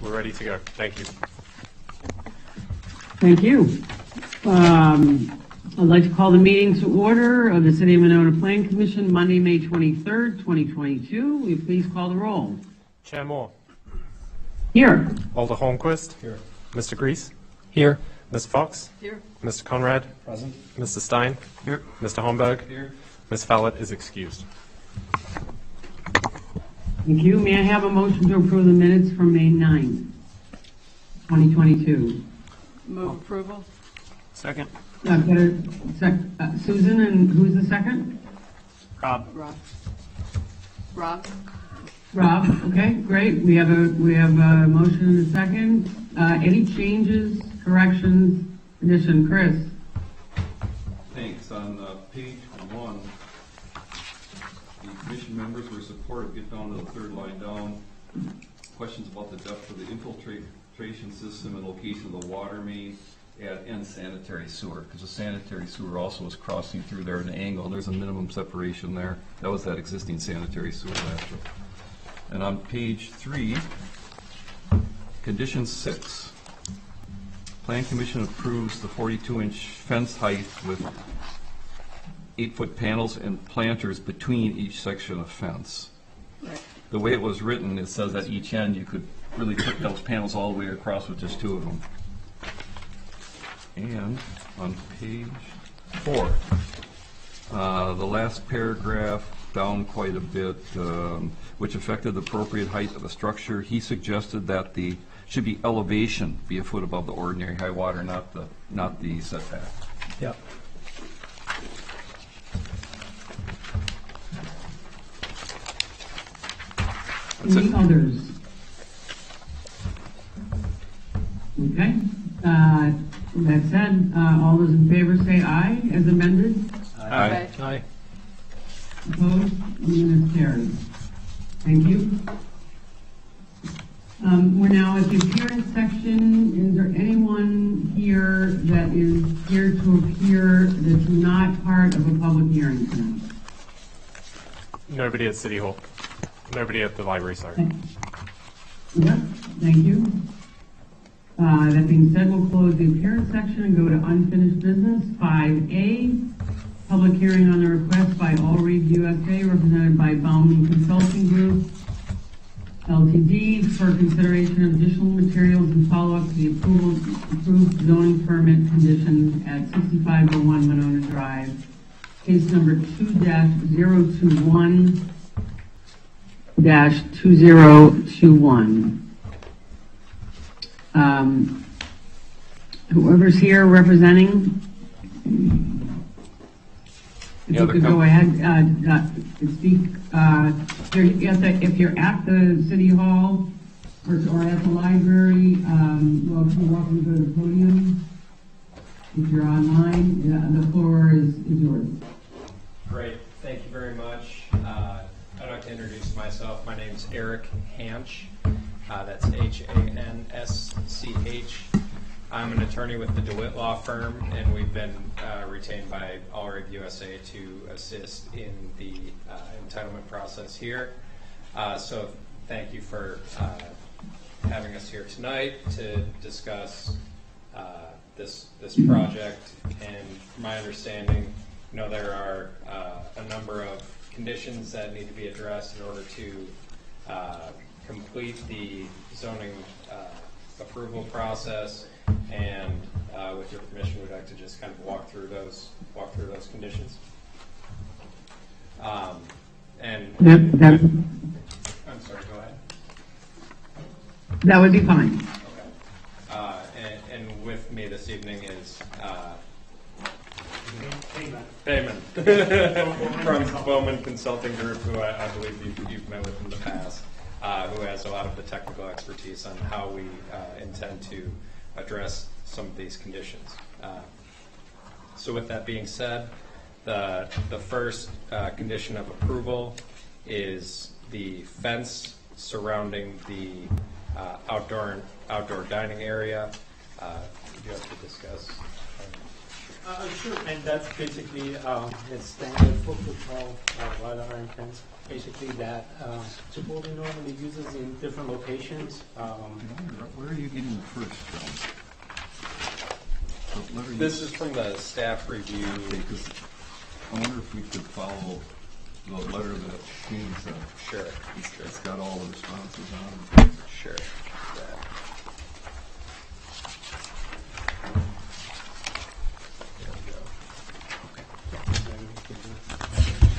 We're ready to go. Thank you. Thank you. I'd like to call the meeting to order of the City of Monona Planning Commission, Monday, May 23rd, 2022. Will you please call the roll? Chair Moore. Here. Alder Holmquist. Here. Mr. Grease. Here. Ms. Fox. Here. Mr. Conrad. Present. Mr. Stein. Here. Mr. Holmberg. Here. Ms. Fallett is excused. Thank you. May I have a motion to approve the minutes from May 9th, 2022? Move approval. Second. Susan, and who's the second? Rob. Rob. Rob. Okay, great. We have a motion and a second. Any changes, corrections, addition? Chris. Thanks. On page 1, the commission members were supportive. Get down to the third line down. Questions about the depth of the infiltration system and location of the water main and sanitary sewer, because the sanitary sewer also is crossing through there at an angle. There's a minimum separation there. That was that existing sanitary sewer last year. And on page 3, condition 6, Plan Commission approves the 42-inch fence height with 8-foot panels and planters between each section of fence. Right. The way it was written, it says at each end you could really put those panels all the way across with just 2 of them. And on page 4, the last paragraph down quite a bit, which affected the appropriate height of the structure. He suggested that the should be elevation be a foot above the ordinary high water, not the setback. Yep. That's Any it. others? Okay. That said, all those in favor say aye as amended. Aye. Aye. Opposed? Unanimous carried. Thank you. We're now at the appearance section. Is there anyone here that is here to appear that's not part of a public hearing tonight? Nobody at City Hall. Nobody at the library, sorry. Yep, thank you. That being said, we'll close the appearance section and go to unfinished business. 5A, public hearing on the request by All Read USA, represented by Bauman Consulting Group, LTD, for consideration of additional materials and follow-up to the approved zoning permit conditions at 6501 Monona Drive. Case number 2-021-2021. Whoever's here representing, if you could go ahead and speak. If you're at the City Hall or at the library, you're welcome to go to the podium. If you're online, the floor is yours. Great, thank you very much. I'd like to introduce myself. My name is Eric Hansch. That's Hansch. I'm an attorney with the DeWitt Law Firm, and we've been retained by All Read USA to assist in the entitlement process here. So thank you for having us here tonight to discuss this project. And from my understanding, there are a number of conditions that need to be addressed in order to complete the zoning approval process, and with your permission, we'd like to just kind of walk through those conditions. I'm sorry, go ahead. That would be fine. Okay. And with me this evening is Payman from Bowman Consulting Group, who I believe you've met with in the past, who has a lot of the technical expertise on how we intend to address some of these conditions. So with that being said, the first condition of approval is the fence surrounding the outdoor dining area. You have to discuss. Sure, and that's basically a standard 4-foot tall wide iron fence, basically that Chipotle normally uses in different locations. Where are you getting the first from? What letter you- This is from the staff review. Okay, 'cause I wonder if we could follow the letter that Shane's, Sure, it's got all the responses on it. sure.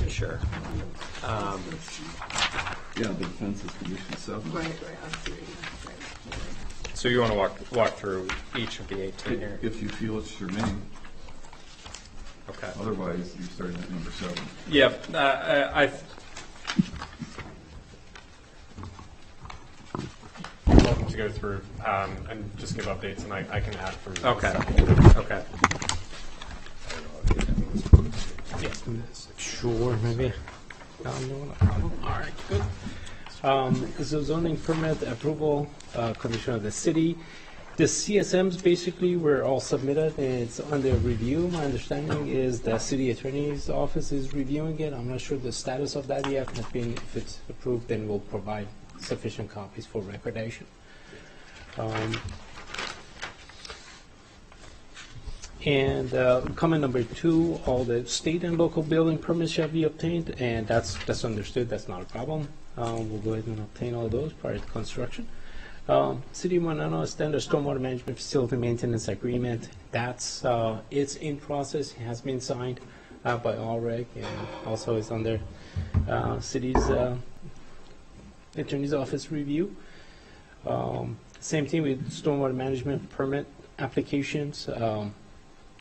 Sure. Yeah, the defense is condition 7. Right, I'm seeing that. Right. So you want to walk through each of the 18 here? If you feel it's germane, Okay. otherwise you're starting at number 7. Yep. Welcome to go through and just give updates, and I can add for you. Okay. Okay. Sure, maybe. No problem. All right, good. This is zoning permit approval, condition of the city. The CSMs basically were all submitted. It's under review. My understanding is the city attorney's office is reviewing it. I'm not sure the status of that yet. If it's approved, then we'll provide sufficient copies for recordation. And comment number 2, all the state and local building permits shall be obtained, and that's understood. That's not a problem. We'll go ahead and obtain all those prior to construction. City of Monona standard stormwater management facility maintenance agreement. That's it's in process. It has been signed by ALREG, and also is under city's attorney's office review. Same thing with stormwater management permit applications.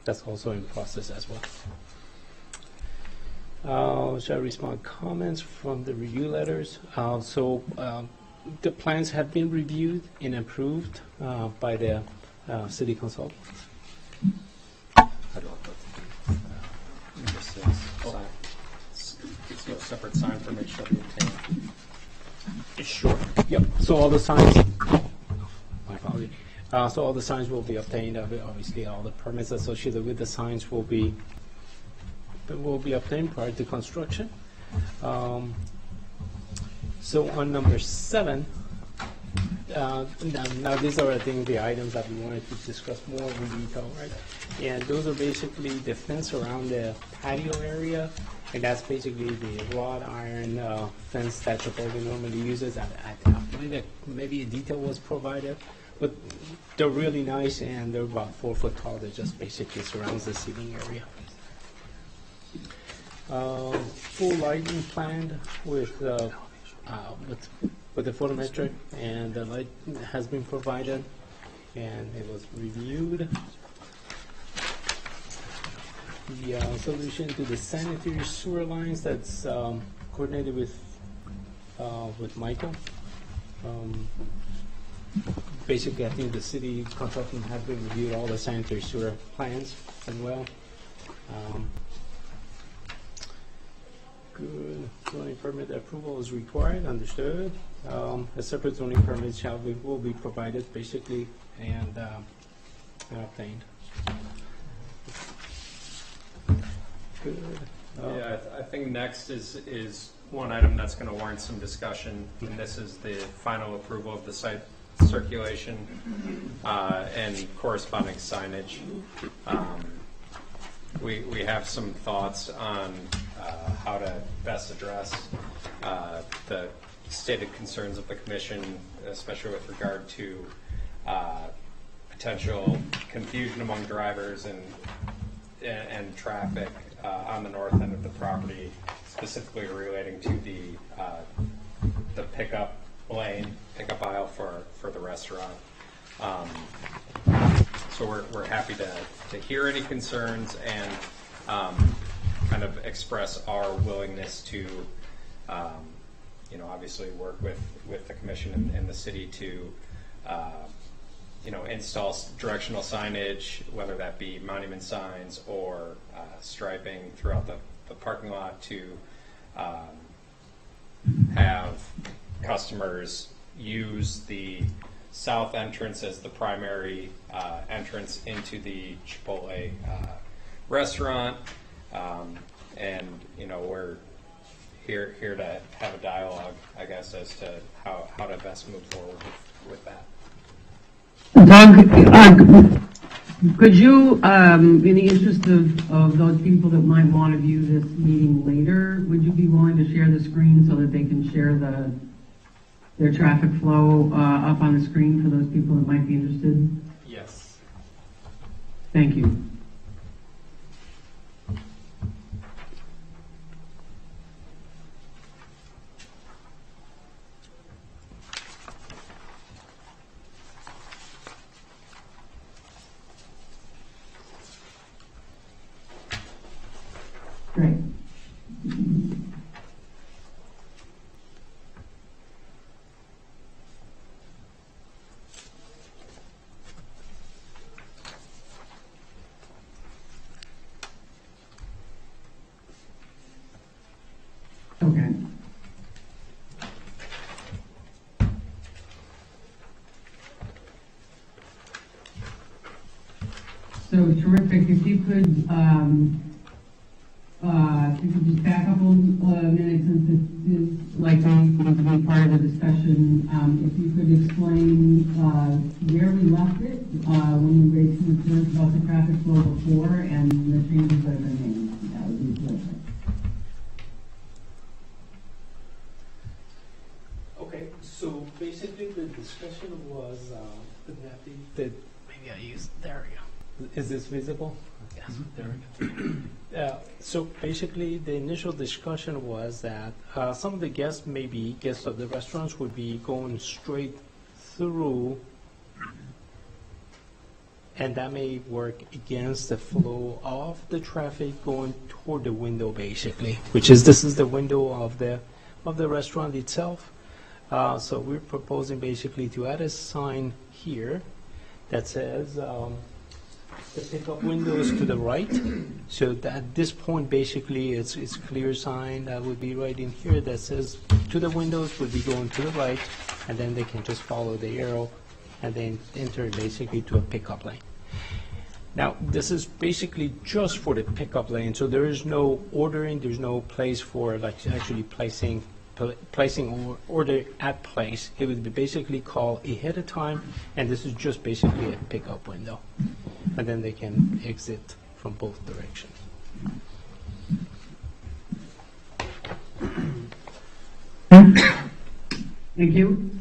That's also in process as well. Shall I respond comments from the review letters? The plans have been reviewed and approved by the city consultant. So a separate sign permit shall be obtained. Sure. Yep. So all the signs. My apology. So all the signs will be obtained. Obviously, all the permits associated with the signs will be obtained prior to construction. So on number 7, now these are, I think, the items that we wanted to discuss more in detail, right? And those are basically the fence around the patio area, and that's basically the wrought iron fence that Chipotle normally uses. I believe that maybe a detail was provided, but they're really nice, and they're about 4 foot tall. They just basically surrounds the seating area. Full lighting planned with the photometric, and the light has been provided, and it was reviewed. The solution to the sanitary sewer lines, that's coordinated with Michael. Basically, I think the city consultant has been reviewed all the sanitary sewer plans as well. Good. Zoning permit approval is required, understood. A separate zoning permit will be provided, basically, and obtained. Good. Yeah, I think next is one item that's going to warrant some discussion, and this is the final approval of the site circulation and corresponding signage. We have some thoughts on how to best address the stated concerns of the commission, especially with regard to potential confusion among drivers and traffic on the north end of the property, specifically relating to the pickup aisle for the restaurant. So we're happy to hear any concerns and kind of express our willingness to obviously work with the commission and the city to install directional signage, whether that be monument signs or striping throughout the parking lot, to have customers use the south entrance as the primary entrance into the Chipotle restaurant. And, we're here to have a dialogue, I guess, as to how to best move forward with that. Doug, could you, in the interest of those people that might want to view this meeting later, would you be willing to share the screen so that they can share their traffic flow up on the screen for those people that might be interested? Yes. Thank you. Great. Okay. So terrific. If you could just back up a minute, since this is likely going to be part of the discussion, if you could explain where we left it when we raised concerns about the traffic flow before and the changes that have been made, that would be terrific. Okay, so basically the discussion was that maybe I used, there we go. Is this visible? Yes, there we go. So basically the initial discussion was that some of the guests, maybe guests of the restaurants, would be going straight through, and that may work against the flow of the traffic going toward the window, basically, which is, this is the window of the restaurant itself. So we're proposing basically to add a sign here that says the pickup windows to the right. So that at this point, basically, it's clear sign that would be right in here that says to the windows would be going to the right, and then they can just follow the arrow and then enter basically to a pickup lane. Now, this is basically just for the pickup lane, so there is no ordering, there's no place for like actually placing order at place. It would be basically called ahead of time, and this is just basically a pickup window, and then they can exit from both directions. Thank you.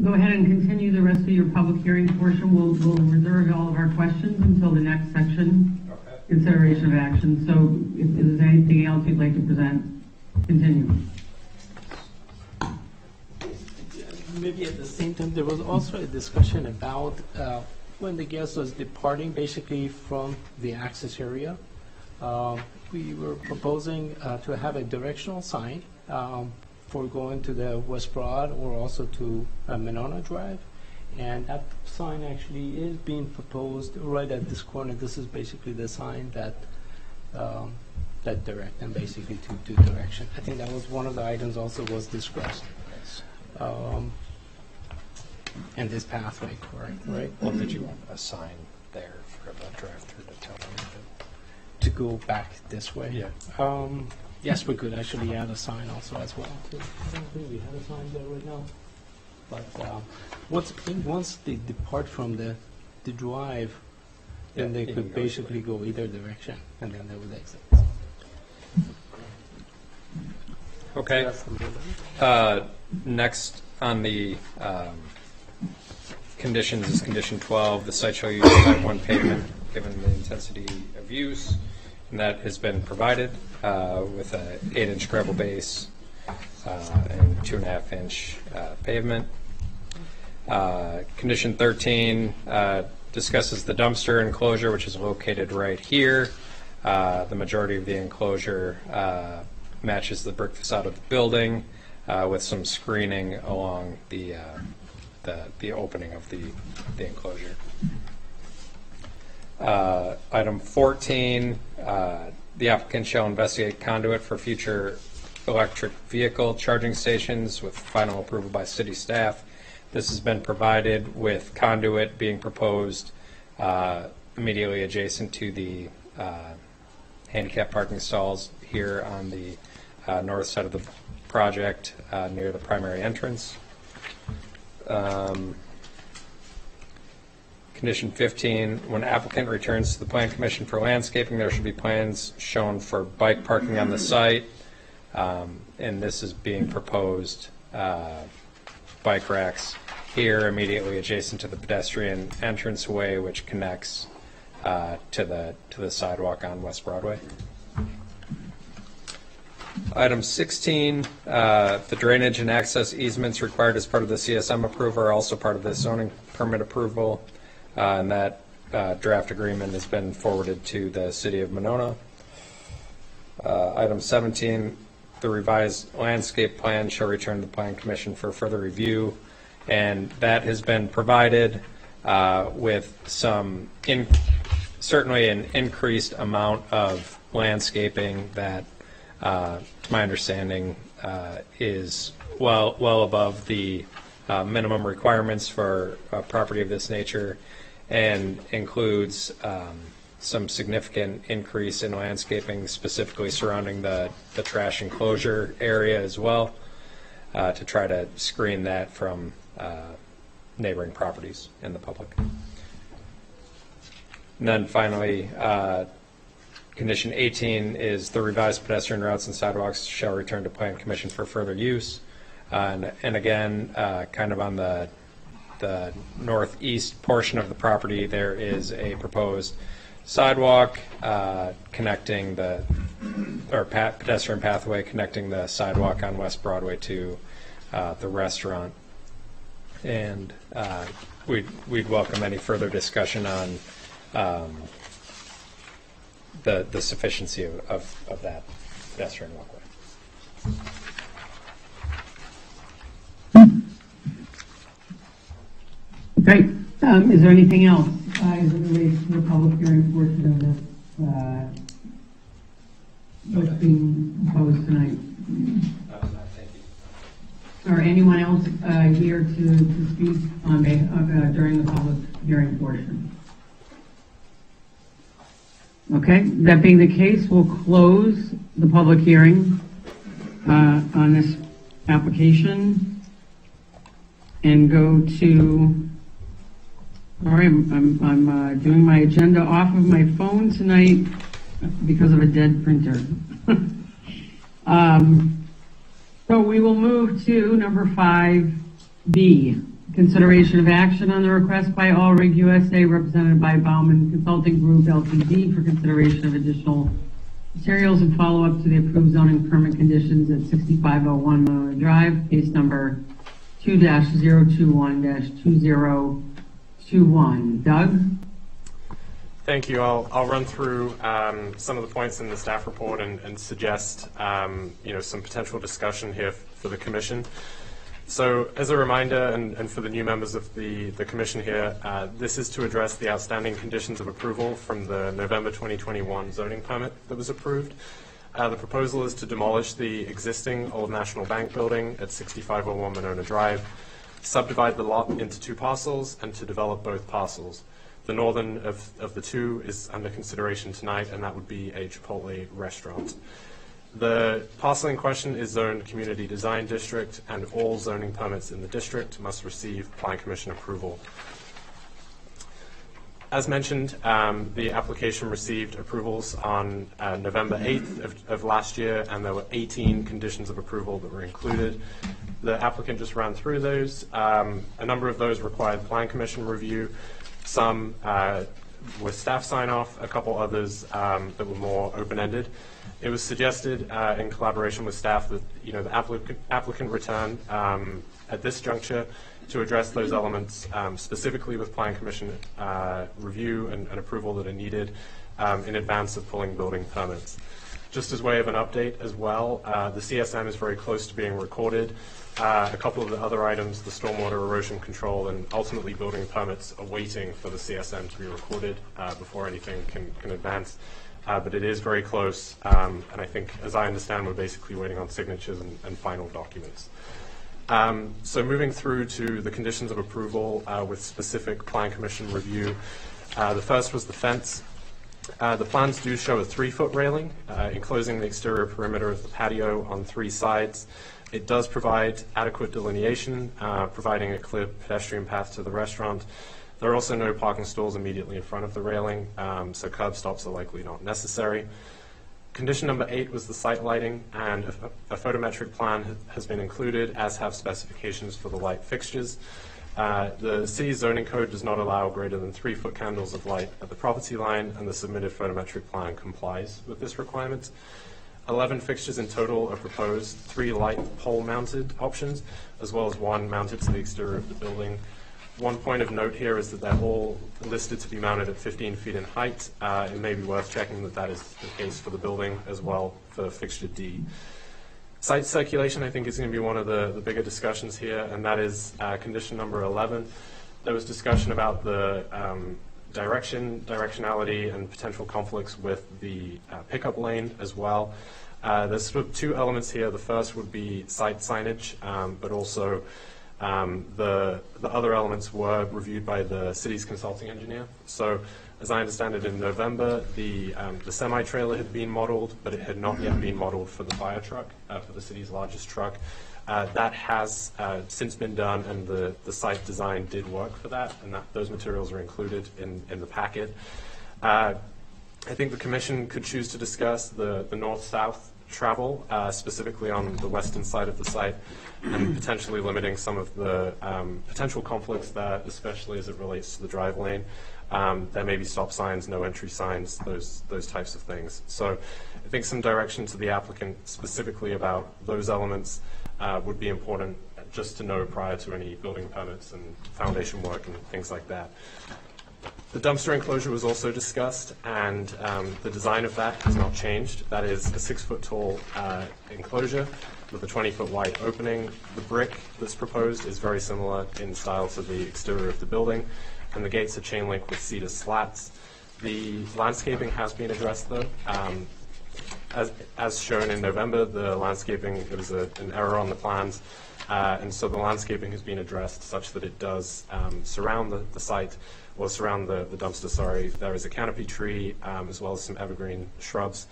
Go ahead and continue the rest of your public hearing portion. We'll reserve all of our questions until the next section, Okay. consideration of action. So if there's anything else you'd like to present, continue. Maybe at the same time, there was also a discussion about when the guest was departing basically from the access area. We were proposing to have a directional sign for going to the West Broad or also to Monona Drive. And that sign actually is being proposed right at this corner. This is basically the sign that direct and basically to do direction. I think that was one of the items also was discussed. And this pathway, correct, right? Well, did you want a sign there for the drive-through to tell them To go back this way? Yeah. Yes, we could actually add a sign also as well, too. I don't think we have a sign there right now. But once they depart from the drive, then Yeah, they you could can go basically go either direction, and then they would exit. Okay. So that's the middle. Next on the conditions is condition 12. The site shall use type 1 pavement given the intensity of use, and that has been provided with a 8-inch gravel base and 2.5-inch pavement. Condition 13 discusses the dumpster enclosure, which is located right here. The majority of the enclosure matches the brick facade of the building with some screening along the opening of the enclosure. Item 14, the applicant shall investigate conduit for future electric vehicle charging stations with final approval by city staff. This has been provided with conduit being proposed immediately adjacent to the handicap parking stalls here on the north side of the project near the primary entrance. Condition 15, when applicant returns to the Plan Commission for landscaping, there should be plans shown for bike parking on the site. And this is being proposed bike racks here immediately adjacent to the pedestrian entranceway, which connects to the sidewalk on West Broadway. Item 16, the drainage and access easements required as part of the CSM approval are also part of the zoning permit approval, and that draft agreement has been forwarded to the City of Monona. Item 17, the revised landscape plan shall return to the Plan Commission for further review, and that has been provided with some, certainly an increased amount of landscaping that, to my understanding, is well above the minimum requirements for a property of this nature, and includes some significant increase in landscaping, specifically surrounding the trash enclosure area as well, to try to screen that from neighboring properties and the public. And then finally, condition 18 is the revised pedestrian routes and sidewalks shall return to Plan Commission for further use. And again, kind of on the northeast portion of the property, there is a proposed sidewalk connecting pedestrian pathway connecting the sidewalk on West Broadway to the restaurant. And we'd welcome any further discussion on the sufficiency of that pedestrian walkway. Great. Is there anything else as it relates to the public hearing portion of this, what's being proposed tonight? Thank you. Or anyone else here to speak on during the public hearing portion? Okay, that being the case, we'll close the public hearing on this application and go to. All right, I'm doing my agenda off of my phone tonight because of a dead printer. So we will move to number 5B, consideration of action on the request by All Rig USA, represented by Bauman Consulting Group Ltd, for consideration of additional materials and follow-up to the approved zoning permit conditions at 6501 Monona Drive, case number 2-021-2021. Doug? Thank you. I'll run through some of the points in the staff report and suggest some potential discussion here for the commission. So as a reminder, and for the new members of the commission here, this is to address the outstanding conditions of approval from the November 2021 zoning permit that was approved. The proposal is to demolish the existing Old National Bank building at 6501 Monona Drive, subdivide the lot into 2 parcels, and to develop both parcels. The northern of the 2 is under consideration tonight, and that would be a Chipotle restaurant. The parcel in question is zoned Community Design District, and all zoning permits in the district must receive Plan Commission approval. As mentioned, the application received approvals on November 8th of last year, and there were 18 conditions of approval that were included. The applicant just ran through those. A number of those required Plan Commission review. Some were staff sign-off, a couple others that were more open-ended. It was suggested in collaboration with staff that the applicant return at this juncture to address those elements specifically with Plan Commission review and approval that are needed in advance of pulling building permits. Just as way of an update as well, the CSM is very close to being recorded. A couple of the other items, the stormwater erosion control and ultimately building permits, are waiting for the CSM to be recorded before anything can advance. But it is very close, and I think, as I understand, we're basically waiting on signatures and final documents. So moving through to the conditions of approval with specific Plan Commission review. The first was the fence. The plans do show a 3-foot railing enclosing the exterior perimeter of the patio on 3 sides. It does provide adequate delineation, providing a clear pedestrian path to the restaurant. There are also no parking stalls immediately in front of the railing, so curb stops are likely not necessary. Condition number 8 was the site lighting, and a photometric plan has been included, as have specifications for the light fixtures. The city's zoning code does not allow greater than 3-foot candles of light at the property line, and the submitted photometric plan complies with this requirement. 11 fixtures in total are proposed, 3 light pole-mounted options, as well as 1 mounted to the exterior of the building. One point of note here is that they're all listed to be mounted at 15 feet in height. It may be worth checking that that is the case for the building as well for fixture D. Site circulation, I think, is going to be one of the bigger discussions here, and that is condition number 11. There was discussion about the directionality and potential conflicts with the pickup lane as well. There's sort of 2 elements here. The first would be site signage, but also the other elements were reviewed by the city's consulting engineer. So, as I understand it, in November, the semi-trailer had been modeled, but it had not yet been modeled for the fire truck, for the city's largest truck. That has since been done, and the site design did work for that, and those materials are included in the packet. I think the commission could choose to discuss the north-south travel, specifically on the western side of the site, and potentially limiting some of the potential conflicts there, especially as it relates to the drive lane. There may be stop signs, no entry signs, those types of things. So I think some direction to the applicant specifically about those elements would be important just to know prior to any building permits and foundation work and things like that. The dumpster enclosure was also discussed, and the design of that has not changed. That is a 6-foot tall enclosure with a 20-foot wide opening. The brick that's proposed is very similar in style to the exterior of the building, and the gates are chain link with cedar slats. The landscaping has been addressed, though. As shown in November, the landscaping, there was an error on the plans, and so the landscaping has been addressed such that it does surround the site, or surround the dumpster, sorry. There is a canopy tree, as well as some evergreen shrubs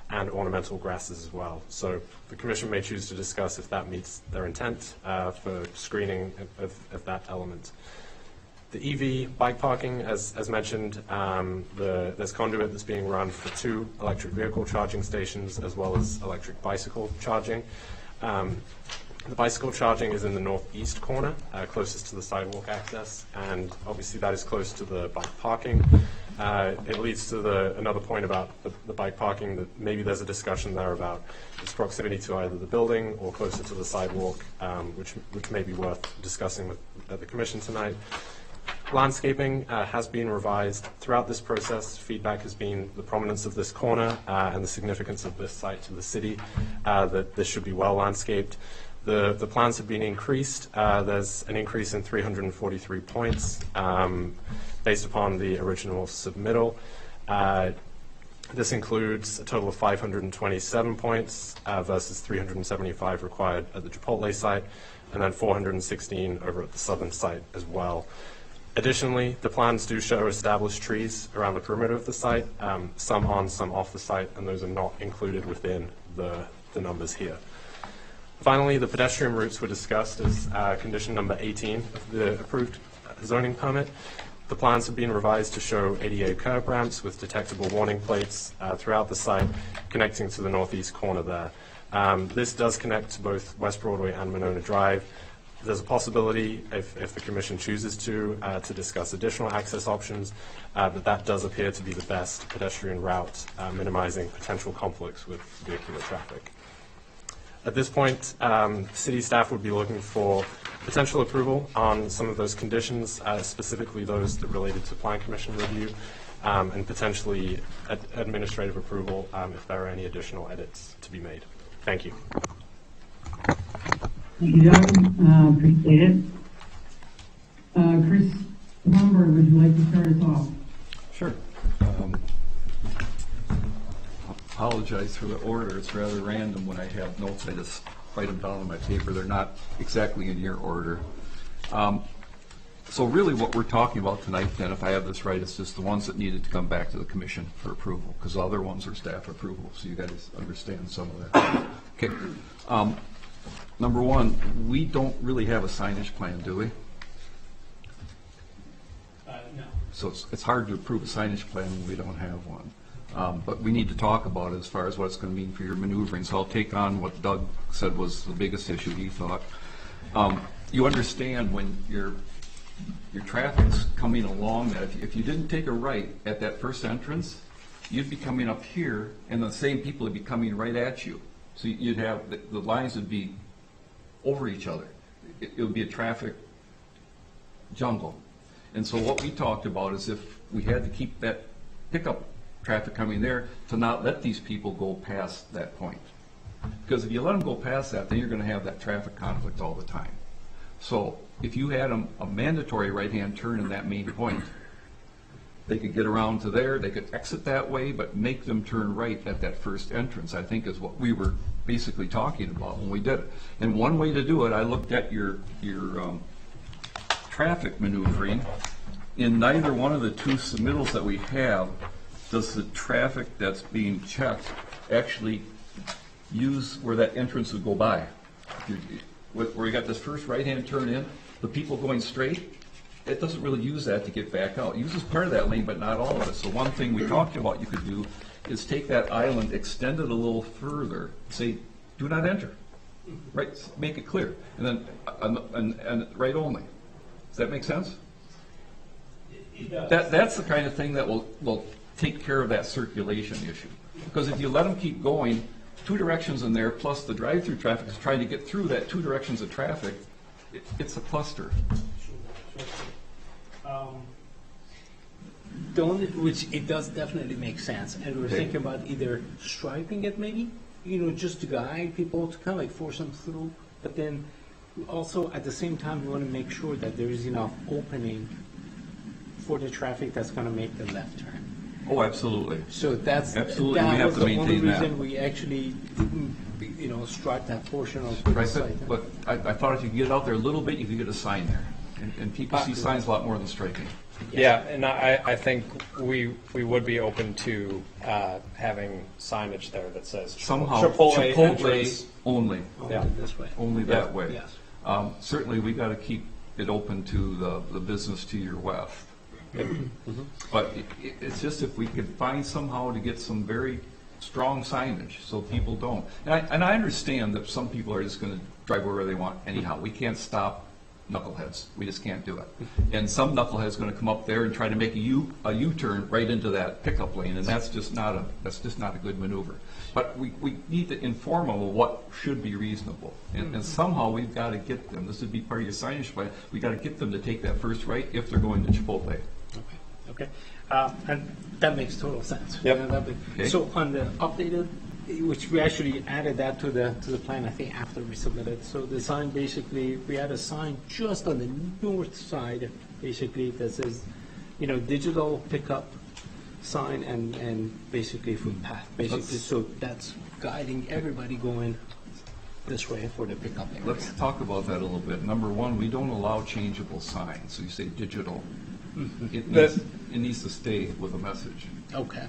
and ornamental grasses as well. So the commission may choose to discuss if that meets their intent for screening of that element. The EV bike parking, as mentioned, there's conduit that's being run for 2 electric vehicle charging stations as well as electric bicycle charging. The bicycle charging is in the northeast corner, closest to the sidewalk access, and obviously that is close to the bike parking. It leads to another point about the bike parking, that maybe there's a discussion there about its proximity to either the building or closer to the sidewalk, which may be worth discussing with the commission tonight. Landscaping has been revised throughout this process. Feedback has been the prominence of this corner and the significance of this site to the city, that this should be well landscaped. The plans have been increased. There's an increase in 343 points based upon the original submittal. This includes a total of 527 points versus 375 required at the Chipotle site, and then 416 over at the southern site as well. Additionally, the plans do show established trees around the perimeter of the site, some on, some off the site, and those are not included within the numbers here. Finally, the pedestrian routes were discussed as condition number 18 of the approved zoning permit. The plans have been revised to show ADA curb ramps with detectable warning plates throughout the site, connecting to the northeast corner there. This does connect to both West Broadway and Monona Drive. There's a possibility, if the commission chooses to discuss additional access options, but that does appear to be the best pedestrian route, minimizing potential conflicts with vehicular traffic. At this point, city staff would be looking for potential approval on some of those conditions, specifically those that related to plan commission review, and potentially administrative approval if there are any additional edits to be made. Thank you. Thank you, Doug. Appreciate it. Chris Humber, would you like to start us off? Sure. Apologize for the order. It's rather random when I have notes. I just write them down on my paper. They're not exactly in your order. So really what we're talking about tonight, then, if I have this right, is just the ones that needed to come back to the commission for approval, because the other ones are staff approval, so you guys understand some of that. Okay. Number one, we don't really have a signage plan, do we? No. So it's hard to approve a signage plan when we don't have one. But we need to talk about it as far as what it's going to mean for your maneuvering. So I'll take on what Doug said was the biggest issue he thought. You understand when your traffic's coming along that if you didn't take a right at that first entrance, you'd be coming up here and the same people would be coming right at you. So you'd have, the lines would be over each other. It would be a traffic jungle. And so what we talked about is if we had to keep that pickup traffic coming there, to not let these people go past that point. Because if you let them go past that, then you're going to have that traffic conflict all the time. So if you had a mandatory right-hand turn in that main point, they could get around to there, they could exit that way, but make them turn right at that first entrance, I think is what we were basically talking about when we did it. And one way to do it, I looked at your traffic maneuvering. In neither one of the two submittals that we have does the traffic that's being checked actually use where that entrance would go by. Where you got this first right-hand turn in, the people going straight, it doesn't really use that to get back out. It uses part of that lane, but not all of it. So one thing we talked about you could do is take that island, extend it a little further, say, do not enter. Right, make it clear. And then, and right only. Does that make sense? That's the kind of thing that will take care of that circulation issue. Because if you let them keep going, two directions in there, plus the drive-through traffic is trying to get through that two directions of traffic, it's a cluster. The only, which it does definitely make sense, and we're thinking about either striping it maybe, just to guide people to kind of like force them through, but then also at the same time, we want to make sure that there is enough opening for the traffic that's going to make the left turn. Oh, absolutely. So that's Absolutely, that we have was to the maintain only that. reason we actually didn't, stripe that portion of the Right, site. but I thought if you could get out there a little bit, you could get a sign there. And people see signs a lot more than striking. Yeah, and I think we would be open to having signage there that says Somehow, Chipotle entrance. only, Yeah. This way. only that way. Yes. Certainly, we got to keep it open to the business to your west. But it's just if we could find somehow to get some very strong signage so people don't. And I understand that some people are just going to drive wherever they want anyhow. We can't stop knuckleheads. We just can't do it. And some knucklehead's going to come up there and try to make a U-turn right into that pickup lane, and that's just not a good maneuver. But we need to inform them of what should be reasonable. And somehow we've got to get them, this would be part of your signage plan, we've got to get them to take that first right if they're going to Chipotle. Okay. And that makes total sense. Yep. Okay. So on the updated, which we actually added that to the plan, I think after we submitted. So the sign basically, we had a sign just on the north side, basically that says, digital pickup sign and basically footpath, basically. So that's guiding everybody going this way for the pickup area. Let's talk about that a little bit. Number one, we don't allow changeable signs. So you say digital. It needs to stay with a message. Okay.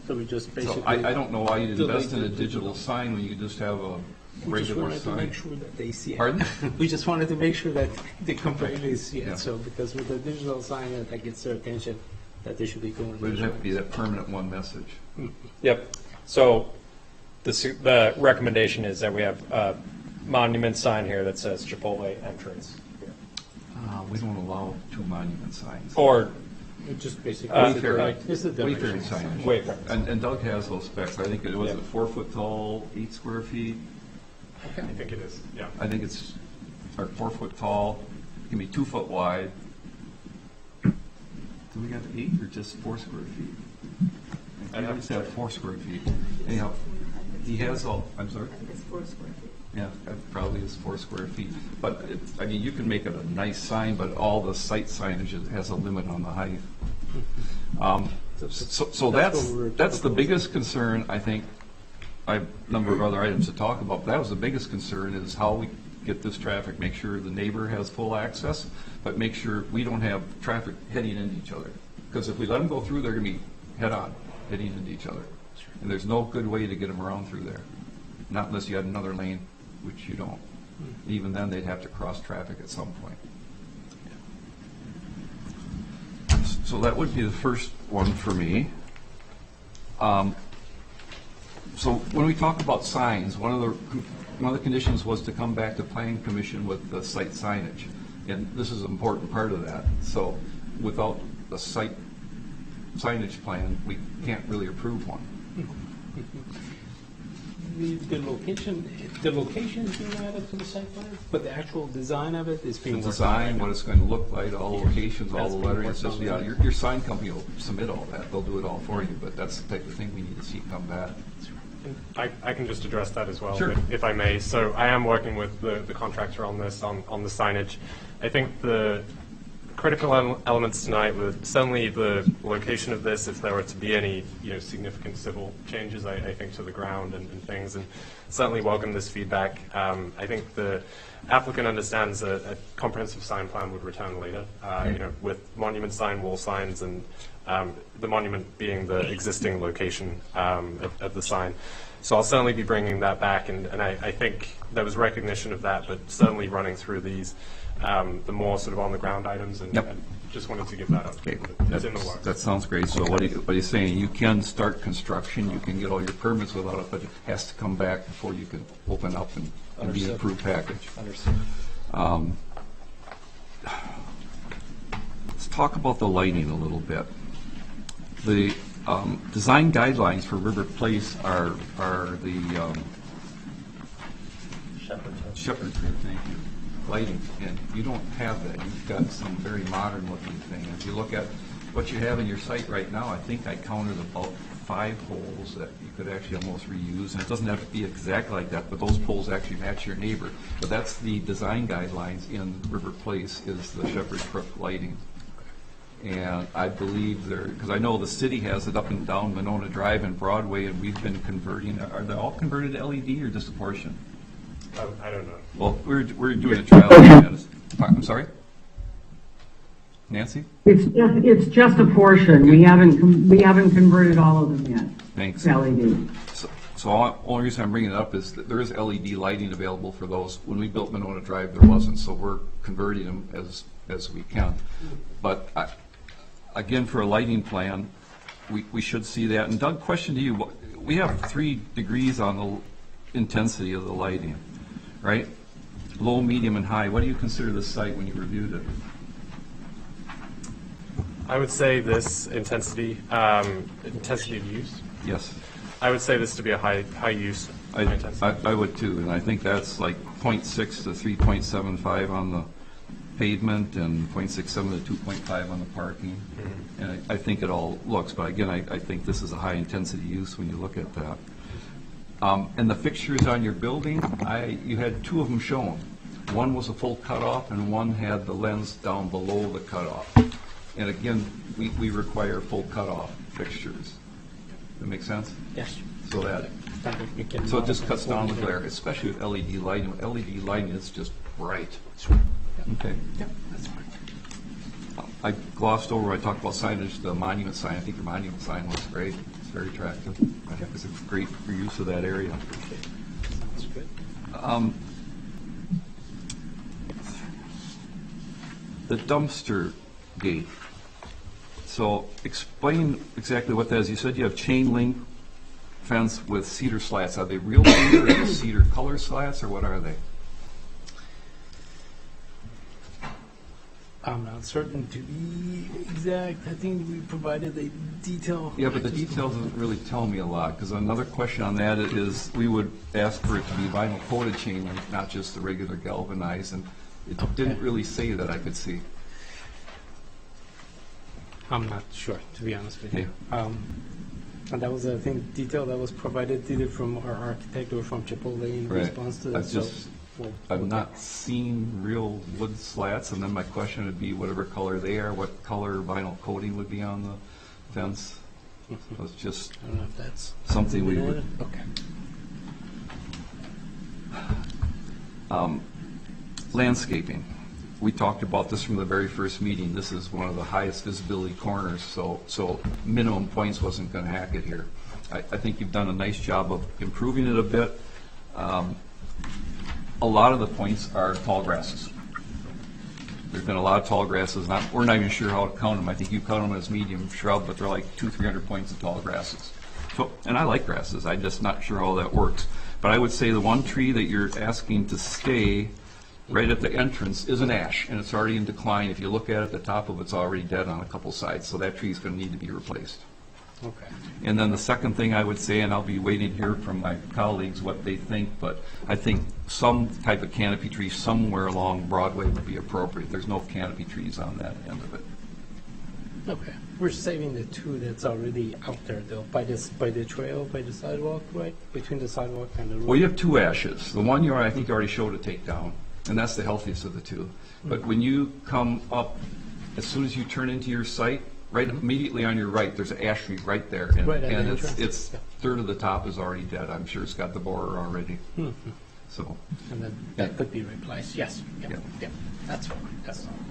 So we just basically. So I don't know why you'd invest in a delete the digital sign when you could just have a We just regular wanted to sign. make sure that they see it. Pardon? We just wanted to make sure that they completely see it. Yeah. So because with the digital sign, that gets their attention, that they should be going. But it'd this have to way. be that permanent one message. Yep. So the recommendation is that we have a monument sign here that says Chipotle entrance. We don't allow two monument signs. Or It just basically. Wayfaring It's the Wayfaring direction. signage. Wayfaring. And Doug has those specs. I think it was Yeah. 4 foot tall, 8 square feet. I think it is, yeah. I think it's, or 4 foot tall, it can be 2 foot wide. Do we have 8 or just 4 square feet? I just have 4 square feet. Anyhow, he has all, I'm sorry? I think it's 4 square feet. Yeah, it probably is 4 square feet. But, you can make it a nice sign, but all the site signage has a limit on the height. So that's the biggest concern, I think. I have a number of other items to talk about, but that was the biggest concern, is how get this traffic, make sure the neighbor has full access, but make sure we don't have traffic heading into each other. Because if we let them go through, they're going to be head-on, heading into each other. And there's no good way to get them around through there, not unless you had another lane, which you don't. Even then, they'd have to cross traffic at some point. So that would be the first one for me. So when we talk about signs, one of the conditions was to come back to Planning Commission with the site signage, and this is an important part of that. So without the site signage plan, we can't really approve one. The location is being added to the site plan, but the actual design of it is being The worked design, on. what it's going to look like, all the locations, all That's the being lettering, worked it's just, on yeah, right your sign company will submit all that. They'll do it all for you, but that's the type of thing we need to see come back. I can just address that as well, Sure. if I may. So I am working with the contractor on this, on the signage. I think the critical elements tonight were certainly the location of this, if there were to be any significant civil changes, I think, to the ground and things, and certainly welcome this feedback. I think the applicant understands a comprehensive sign plan would return later, with monument sign, wall signs, and the monument being the existing location of the sign. So I'll certainly be bringing that back, and I think there was recognition of that, but certainly running through these, the more sort of on-the-ground items, and Yep. I just wanted to give that up. Okay, It's in the works. that sounds great. So what are you saying? You can start construction, you can get all your permits without it, but it has to come back before you can open up and be an Understood. approved package. Understood. Let's talk about the lighting a little bit. The design guidelines for River Place are the Shepherd Tree, thank you, lighting, and you don't have that. You've got some very modern looking thing. If you look at what you have in your site right now, I think I counted about 5 poles that you could actually almost reuse, and it doesn't have to be exactly like that, but those poles actually match your neighbor. But that's the design guidelines in River Place, is the Shepherd Crook lighting. And I believe because I know the city has it up and down Monona Drive and Broadway, and we've been converting. Are they all converted to LED or just a portion? I don't know. Well, we're doing a trial. I'm sorry? Nancy? It's just a portion. We haven't converted all of them yet. Thanks. to LED. So only reason I'm bringing it up is that there is LED lighting available for those. When we built Monona Drive, there wasn't, so we're converting them as we can. But again, for a lighting plan, we should see that. And Doug, question to you, we have 3 degrees on the intensity of the lighting, right? Low, medium, and high. What do you consider this site when you reviewed it? I would say this intensity of use. Yes. I would say this to be a high use. High intensity. I would too, and I think that's like 0.6 to 3.75 on the pavement and 0.67 to 2.5 on the parking. Mm-hmm. And I think it all looks, but again, I think this is a high intensity use when you look at that. And the fixtures on your building, you had 2 of them shown. One was a full cutoff and one had the lens down below the cutoff. And again, we require full cutoff fixtures. That make sense? Yes. So it just cuts down the glare, especially with LED lighting. LED lighting is just bright. Okay. Yep, that's fine. I glossed over, I talked about signage, the monument sign. I think your monument sign looks great. It's very attractive. I think it's a great reuse of that area. Sounds good. The dumpster gate. So explain exactly what that is. You said you have chain link fence with cedar slats. Are they real cedar or cedar color slats, or what are they? I'm not certain to be exact. I think we provided a detail. Yeah, but the detail doesn't really tell me a lot, because another question on that is we would ask for it to be vinyl coated chain link, not just the regular galvanized, and it didn't really say that I could see. I'm not sure, to be honest with you. Yeah. And that was, I think, detail that was provided either from our architect or from Chipotle in Right. response to that. I've not seen real wood slats, and then my question would be whatever color they are, what color vinyl coating would be on the fence? So it's just I don't know if that's something we would. Okay. Landscaping. We talked about this from the very first meeting. This is one of the highest visibility corners, so minimum points wasn't going to hack it here. I think you've done a nice job of improving it a bit. A lot of the points are tall grasses. There's been a lot of tall grasses. We're not even sure how to count them. I think you count them as medium shrub, but they're like 200-300 points of tall grasses. So, and I like grasses. I'm just not sure how that works. But I would say the one tree that you're asking to stay right at the entrance is an ash, and it's already in decline. If you look at it, the top of it's already dead on a couple sides, so that tree is going to need to be replaced. Okay. And then the second thing I would say, and I'll be waiting to hear from my colleagues what they think, but I think some type of canopy tree somewhere along Broadway would be appropriate. There's no canopy trees on that end of it. Okay. We're saving the two that's already out there, though, by the trail, by the sidewalk, right? Between the sidewalk and the road. Well, you have two ashes. The one I think you already showed a takedown, and that's the healthiest of the two. But when you come up, as soon as you turn into your site, right immediately on your right, there's an ash tree right there. And, Right at the and entrance. it's third of the top is already dead. I'm sure it's got the borer already. So, And then that could be replaced, yes. Yeah. Yeah. Yeah. That's fine. That's not a problem.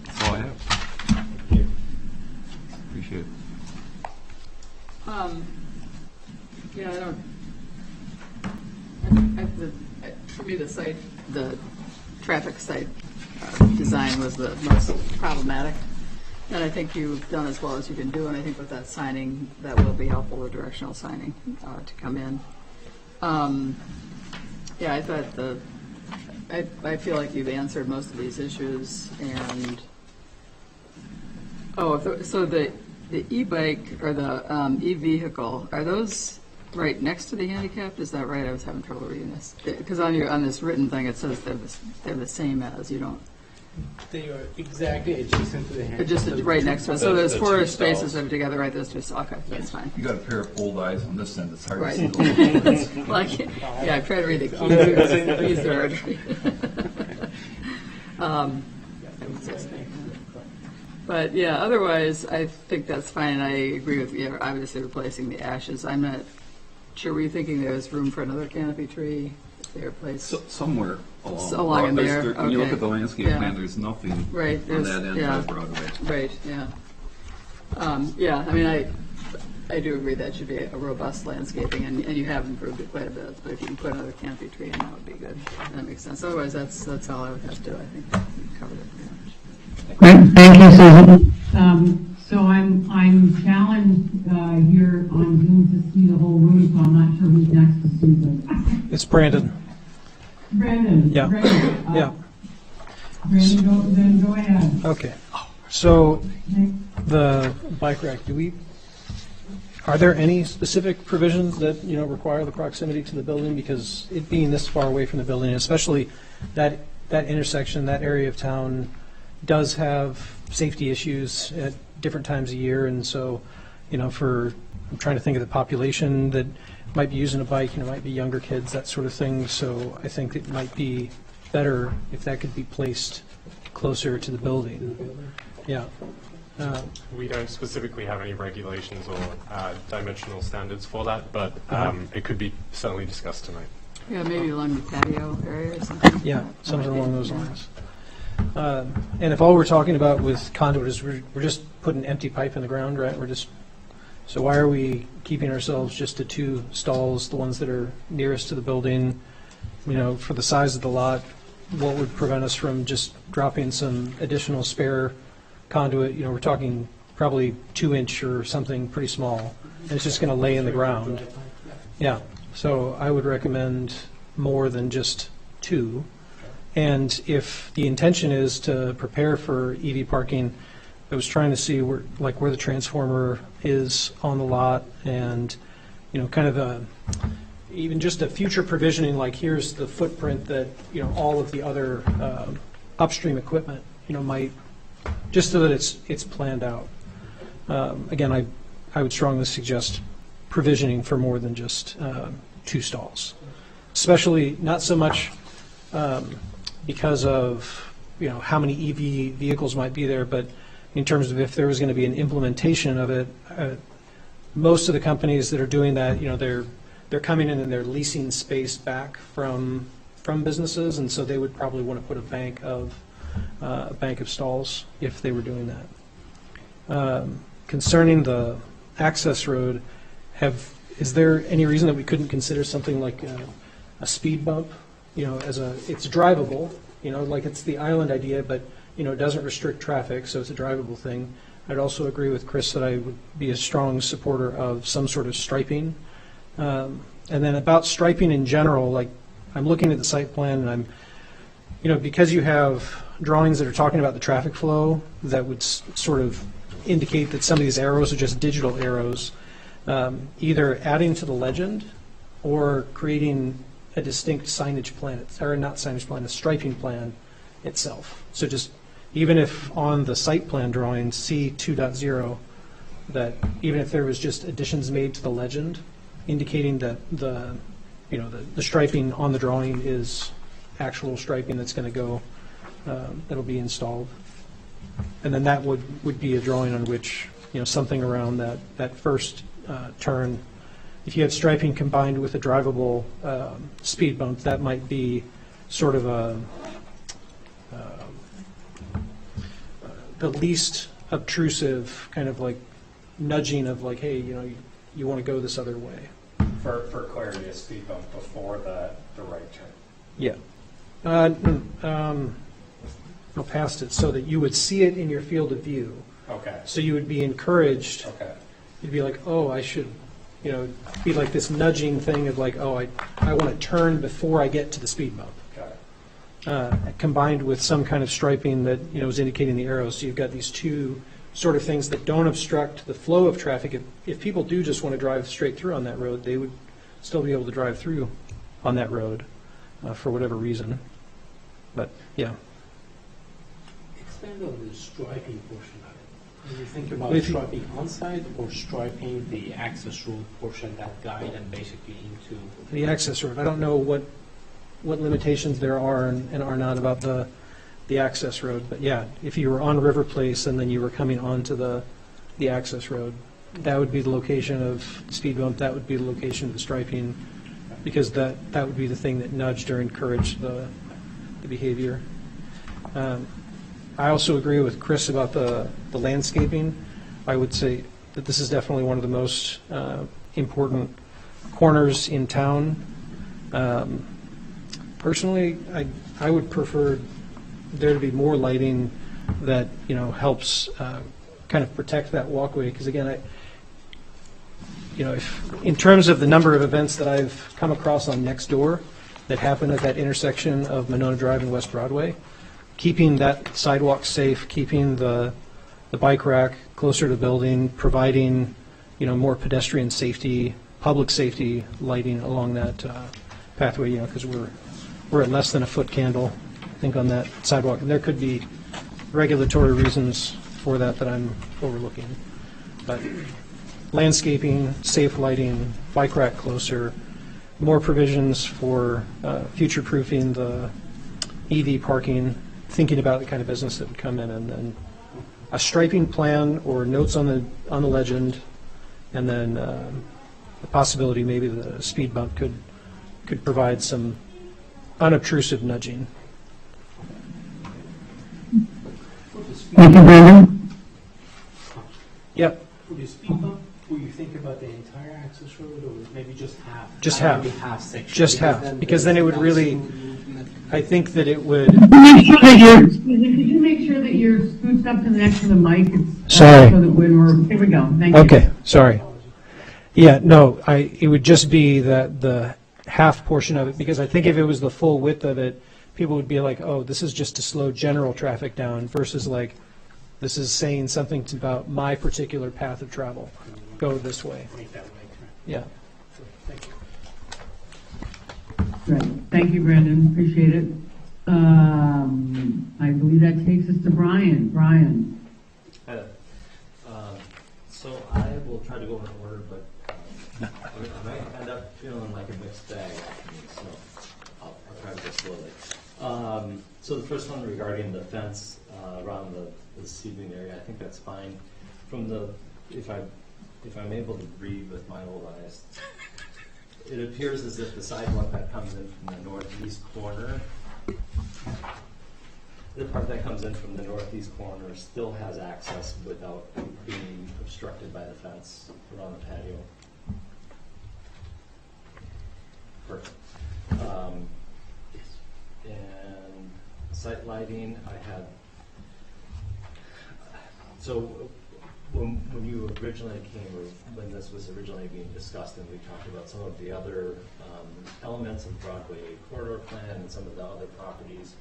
that's all I have. Appreciate it. Yeah, I don't, for me, the traffic site design was the most problematic. And I think you've done as well as you can do, and I think with that signing, that will be helpful, the directional signing to come in. Yeah, I thought I feel like you've answered most of these issues, and, so the e-bike or the e-vehicle, are those right next to the handicapped? Is that right? I was having trouble reading this. Because on this written thing, it says they're the same as, you don't. They are exactly adjacent to the hand. Just right next to it. So there's The four two spaces stalls. that are together, right? There's just, okay, that's fine. You got a pair of old eyes on this end. It's hard Right. to see. Well, I can't, yeah, I tried to read the keys there. But yeah, otherwise, I think that's fine. I agree with you. Obviously, replacing the ashes. I'm not sure. Were you thinking there was room for another canopy tree if they replaced? Somewhere along. So along in There's- there, When you look okay. at the landscape Yeah. plan, there's nothing Right, on there's- that end yeah. of Broadway. Right. Yeah. Yeah. I mean, I do agree that should be a robust landscaping, and you have improved it quite a bit. But if you can put another canopy tree in, that would be good. That makes sense. Otherwise, that's all I would have to do. I think we covered it pretty much. Great, thank you, Susan. So I'm challenged here on Zoom to see the whole room, so I'm not sure who's next to Susan. It's Brandon. Brandon. Yeah. Brandon, Yeah. Brandon, go ahead. Okay. So Okay. the bike rack, are there any specific provisions that, require the proximity to the building? Because it being this far away from the building, especially that intersection, that area of town does have safety issues at different times of year. And so, I'm trying to think of the population that might be using a bike, might be younger kids, that sort of thing. So I think it might be better if that could be placed closer to the building. Yeah. We don't specifically have any regulations or dimensional standards for that, but it could be certainly discussed tonight. Yeah, maybe along the patio area or something. Yeah, something along those lines. And if all we're talking about with conduit is we're just putting empty pipe in the ground, right? So why are we keeping ourselves just to two stalls, the ones that are nearest to the building? For the size of the lot, what would prevent us from just dropping some additional spare conduit? We're talking probably 2-inch or something pretty small, and it's just going to lay in the ground. Yeah, so I would recommend more than just two. And if the intention is to prepare for EV parking, I was trying to see where the transformer is on the lot, and kind of even just a future provisioning, like here's the footprint that all of the other upstream equipment might, just so that it's planned out. Again, I would strongly suggest provisioning for more than just two stalls, especially not so much because of how many EV vehicles might be there, but in terms of if there was going to be an implementation of it, most of the companies that are doing that, they're coming in and they're leasing space back from businesses, and so they would probably want to put a bank of stalls if they were doing that. Concerning the access road, is there any reason that we couldn't consider something like a speed bump? It's drivable, like it's the island idea, but it doesn't restrict traffic, so it's a drivable thing. I'd also agree with Chris that I would be a strong supporter of some sort of striping. And then about striping in general, like I'm looking at the site plan and because you have drawings that are talking about the traffic flow that would sort of indicate that some of these arrows are just digital arrows, either adding to the legend or creating a distinct signage plan, or not signage plan, a striping plan itself. So just, even if on the site plan drawing C2.0, that even if there was just additions made to the legend, indicating that the striping on the drawing is actual striping that's going to go, that'll be installed. And then that would be a drawing on which, something around that first turn. If you had striping combined with a drivable speed bump, that might be sort of the least obtrusive kind of like nudging of like, hey, you want to go this other way. For clarity, a speed bump before the right turn. Yeah. No, past it, so that you would see it in your field of view. Okay. So you would be encouraged. Okay. You'd be like, oh, I should, be like this nudging thing of like, oh, I want to turn before I get to the speed bump. Got it. Combined with some kind of striping that, is indicating the arrows. So you've got these two sort of things that don't obstruct the flow of traffic. If people do just want to drive straight through on that road, they would still be able to drive through on that road for whatever reason. But, yeah. Expand on the striping portion of it. Do you think about If you- striping on-site or striping the access road portion that guide and basically into? The access road, I don't know what limitations there are and are not about the access road, but yeah, if you were on River Place and then you were coming onto the access road, that would be the location of the speed bump, that would be the location of the striping, because that would be the thing that nudged or encouraged the behavior. I also agree with Chris about the landscaping. I would say that this is definitely one of the most important corners in town. Personally, I would prefer there to be more lighting that helps kind of protect that walkway. Because again, if in terms of the number of events that I've come across on Nextdoor that happen at that intersection of Monona Drive and West Broadway, keeping that sidewalk safe, keeping the bike rack closer to the building, providing more pedestrian safety, public safety lighting along that pathway. Because we're at less than a foot candle, I think, on that sidewalk, and there could be regulatory reasons for that I'm overlooking. But landscaping, safe lighting, bike rack closer, more provisions for future-proofing the EV parking, thinking about the kind of business that would come in, and then a striping plan or notes on the legend, and then the possibility maybe the speed bump could provide some unobtrusive nudging. Thank you, Brandon. Yep. For the speed bump, will you think about the entire access road or maybe just half? Just half. Maybe half section. Just half, because then it would really, I think that it would. Excuse me, could you make sure that you're scooched up to the next to the mic? Sorry. So that when here we go. Thank you. Okay, sorry. Yeah, no, it would just be the half portion of it, because I think if it was the full width of it, people would be like, oh, this is just to slow general traffic down, versus like, this is saying something about my particular path of travel. Go this way. Make that way. Yeah. Thank you. Great. Thank you, Brandon. Appreciate it. I believe that takes us to Brian. Brian. So I will try to go in order, but I might end up feeling like a mixed bag, so I'll try to go slowly. So the first one regarding the fence around the seating area, I think that's fine. If I if I'm able to read with my old eyes, it appears as if the sidewalk that comes in from the northeast corner, the part that comes in from the northeast corner still has access without being obstructed by the fence around the patio. Perfect. And site lighting, I had, so when you originally came, or when this was originally being discussed, and we talked about some of the other elements of Broadway corridor plan and some of the other properties,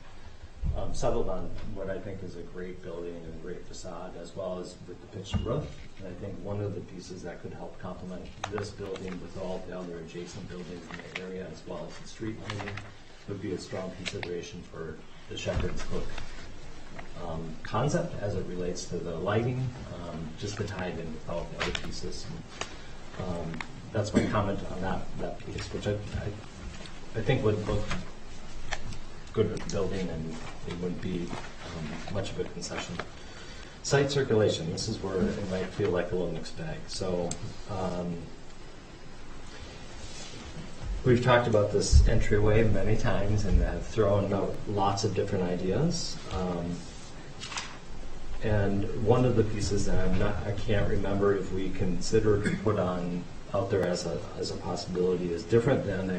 settled on what I think is a great building and a great facade, as well as with the pitched roof. And I think one of the pieces that could help complement this building with all the other adjacent buildings in the area, as well as the street lighting, would be a strong consideration for the Shepherd's Hook concept as it relates to the lighting, just to tie it in with all the other pieces. That's my comment on that piece, which I think would look good with the building, and it wouldn't be much of a concession. Site circulation, this is where it might feel like a little mixed bag. So we've talked about this entryway many times and have thrown out lots of different ideas. And one of the pieces that I can't remember if we considered to put on out there as a possibility is different than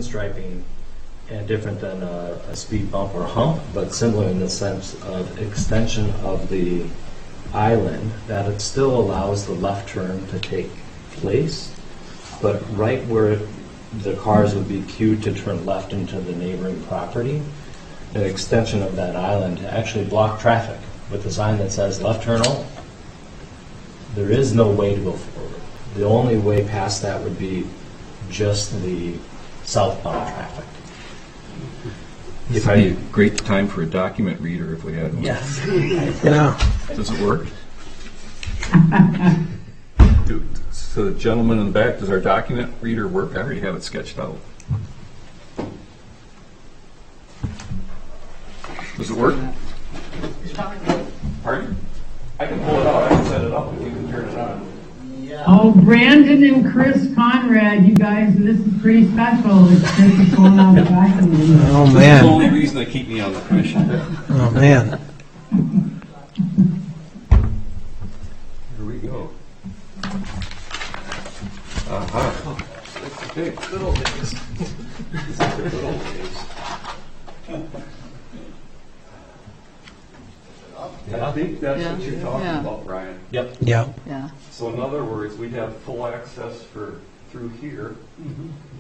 striping and different than a speed bump or hump, but similar in the sense of extension of the island, that it still allows the left turn to take place, but right where the cars would be queued to turn left into the neighboring property, an extension of that island to actually block traffic with a sign that says left turn only. There is no way to go forward. The only way past that would be just the southbound traffic. This would be a great time for a document reader if we had one. Yes. Yeah. Does it work? So the gentleman in the back, does our document reader work? I already have it sketched out. Does it work? Pardon? I can pull it out. I can set it up if you can turn it on. Oh, Brandon and Chris Conrad, you guys, this is pretty special. It's just going on the document. Oh, This is the man. only reason they keep me on the commission. Oh, man. Here we go. Uh-huh. Okay. Good old days. Good old days. I think that's what you're talking Yeah. about, Brian. Yep. Yeah. Yeah. So in other words, we'd have full access through here,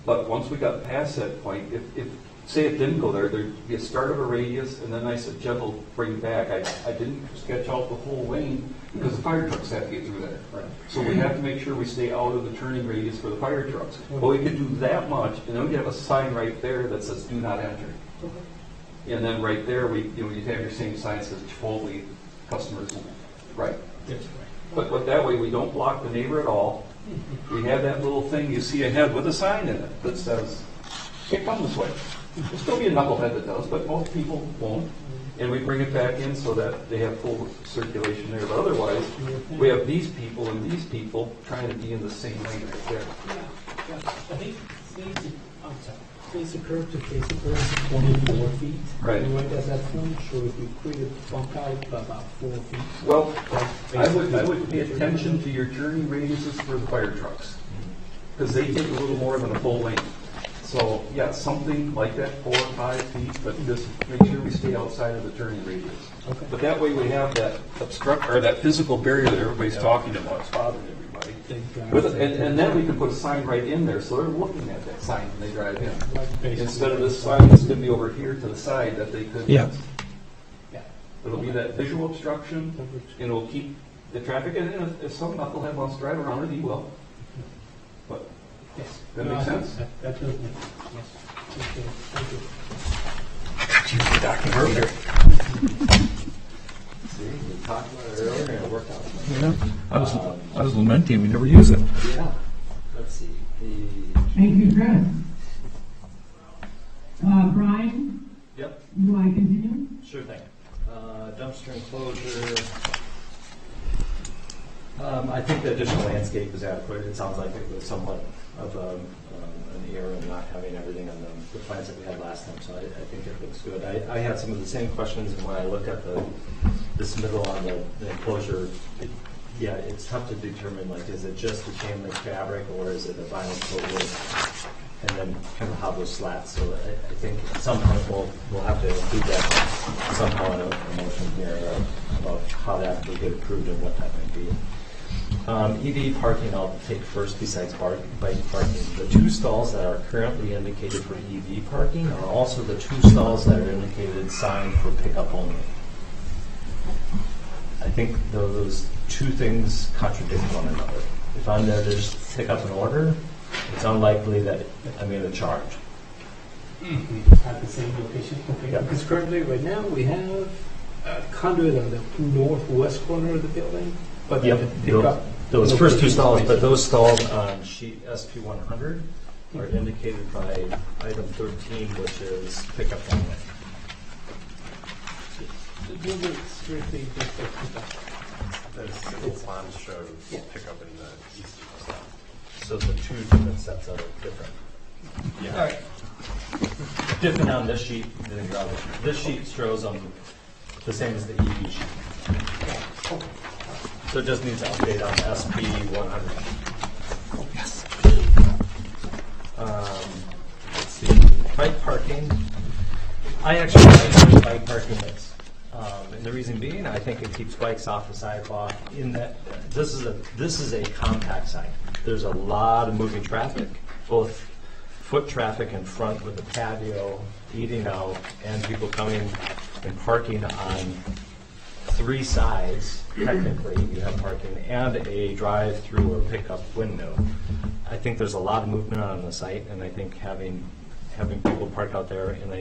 but once we got past that point, if say it didn't go there, there'd be a start of a radius and then a gentle bring back. I didn't sketch out the whole lane because the fire trucks have to get through there. Right. So we have to make sure we stay out of the turning radius for the fire trucks. But we could do that much, and then we could have a sign right there that says "Do not enter." And then right there, you have your same sign that says Chipotle customers, right? But that way we don't block the neighbor at all. We have that little thing you see ahead with a sign in it that says, "Can't come this way." There'll still be a knucklehead that does, but most people won't. And we bring it back in so that they have full circulation there. But otherwise, we have these people and these people trying to be in the same lane right there. I think face the curve to face the curve is 24 feet. Right. And right at that point, so if we create a bump out about 4 feet. Well, I would pay attention to your turning radiuses for the fire trucks, because they take a little more than a full lane. So, yeah, something like that, 4 or 5 feet, but just make sure we stay outside of the turning radius. Okay. But that way we have that that physical barrier that everybody's talking about, it's bothering everybody. And then we can put a sign right in there, so they're looking at that sign when they drive in. Instead of this sign that's going to be over here to the side that they could. Yeah. It'll be that visual obstruction, and it'll keep the traffic, and if some knucklehead wants to drive around it, he will. But, Yes. that makes sense? That does make sense, yes. Thank you. See, we talked about it earlier and it worked out. I was lamenting we never use it. Yeah. Let's see. Thank you, Chris. Brian, Yep. you want to continue? Sure thing. Dumpster enclosure. think the additional landscape is adequate. It sounds like it was somewhat of an error in not having everything on the plans that we had last time, so I think it looks good. I had some of the same questions, and when I looked at this middle on the enclosure, it's tough to determine, like, is it just a chain link fabric or is it a vinyl coat wood? And then kind of how those slats. So I think at some point we'll have to include that somehow in a motion here about how that will get approved and what that might be. EV parking I'll take first besides bike parking. The 2 stalls that are currently indicated for EV parking are also the 2 stalls that are indicated signed for pickup only. I think those 2 things contradict one another. If I'm there to just pick up an order, it's unlikely that I'm going to charge. At the same location? Okay. Yeah. Because currently, right now, we have a conduit on the northwest corner of the building. But those first 2 stalls, but those stalls on sheet SP100 are indicated by item 13, which is pickup only. The single plan shows pickup in the east side. So the 2 different sets are different. Yeah. All right. Different on this sheet than the other. This sheet shows them the same as the EV sheet. So it just needs to update on SP 100. Yes. Let's see. Bike parking. I actually like bike parking mix. And the reason being, I think it keeps bikes off the sidewalk. In that, this is a compact site. There's a lot of moving traffic, both foot traffic in front with the patio, eating out, and people coming and parking on 3 sides. Technically, you have parking and a drive-through or pickup window. I think there's a lot of movement on the site, and I think having people park out there, and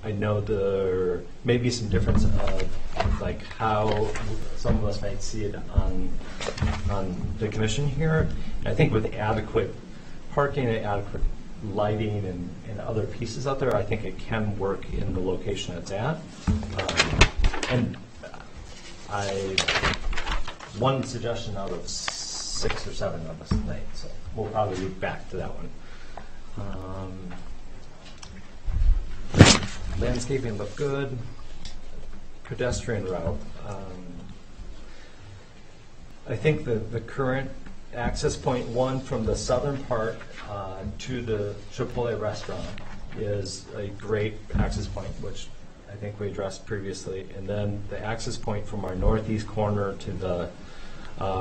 I know there may be some difference of like how some of us might see it on the commission here. And I think with adequate parking and adequate lighting and other pieces out there, I think it can work in the location it's at. And one suggestion out of 6 or 7 of us tonight, so we'll probably loop back to that one. Landscaping looked good. Pedestrian route. I think the current access point 1 from the southern part to the Chipotle restaurant is a great access point, which I think we addressed previously. And then the access point from our northeast corner to the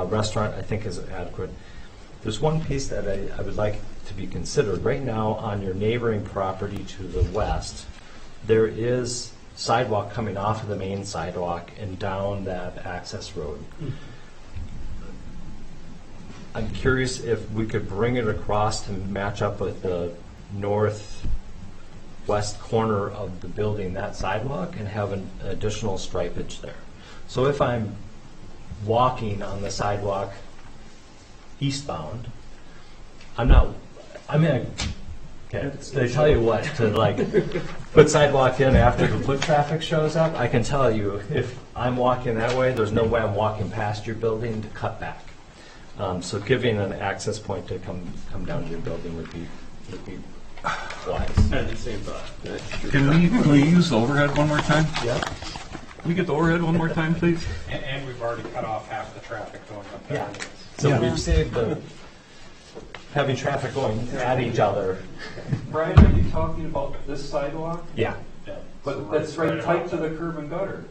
restaurant, I think, is adequate. There's one piece that I would like to be considered. Right now, on your neighboring property to the west, there is sidewalk coming off of the main sidewalk and down that access road. I'm curious if we could bring it across to match up with the northwest corner of the building, that sidewalk, and have an additional stripage there. So if I'm walking on the sidewalk eastbound, okay, they tell you what, to like put sidewalk in after the foot traffic shows up. I can tell you, if I'm walking that way, there's no way I'm walking past your building to cut back. So giving an access point to come down to your building would be wise. I had the same thought. Can we use the overhead one more time? Yeah. Can we get the overhead one more time, please? And we've already cut off half the traffic going up there. Yeah. So we've saved having traffic going at each other. Brian, are you talking about this sidewalk? Yeah. But that's right tight to the curb and gutter.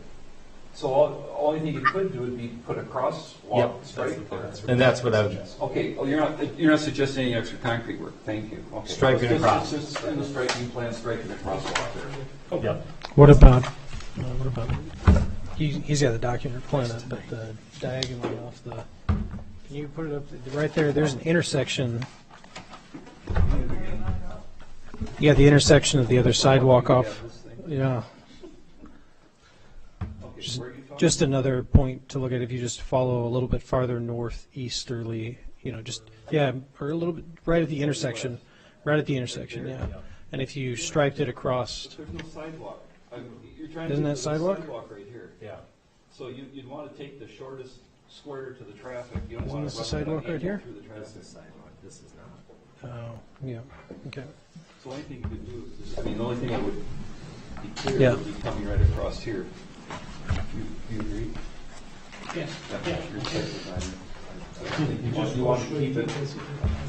So only thing you could do would be put a crosswalk straight there. And that's what I would. Okay, you're not suggesting any extra concrete work. Thank you. Okay. Striping across. It's just in the striping plan, striking a crosswalk there. Yep. What about, he's got the document pulling up, but the diagonally off the, can you put it up, right there, there's an intersection. Yeah, the intersection of the other sidewalk off, yeah. Just another point to look at if you just follow a little bit farther northeasterly, just, or a little bit, right at the intersection, yeah. And if you striped it across. There's no sidewalk. You're trying Isn't to that sidewalk? Sidewalk right here. Yeah. So you'd want to take the shortest square to the traffic. You don't Isn't want this to the run sidewalk that right here? angle through the This traffic. is sidewalk, this is not. Oh, yeah, okay. So anything you could do is, I mean, the only thing that would be clear Yeah. would be coming right across here. You agree? Yes. That's your site design. You want to keep it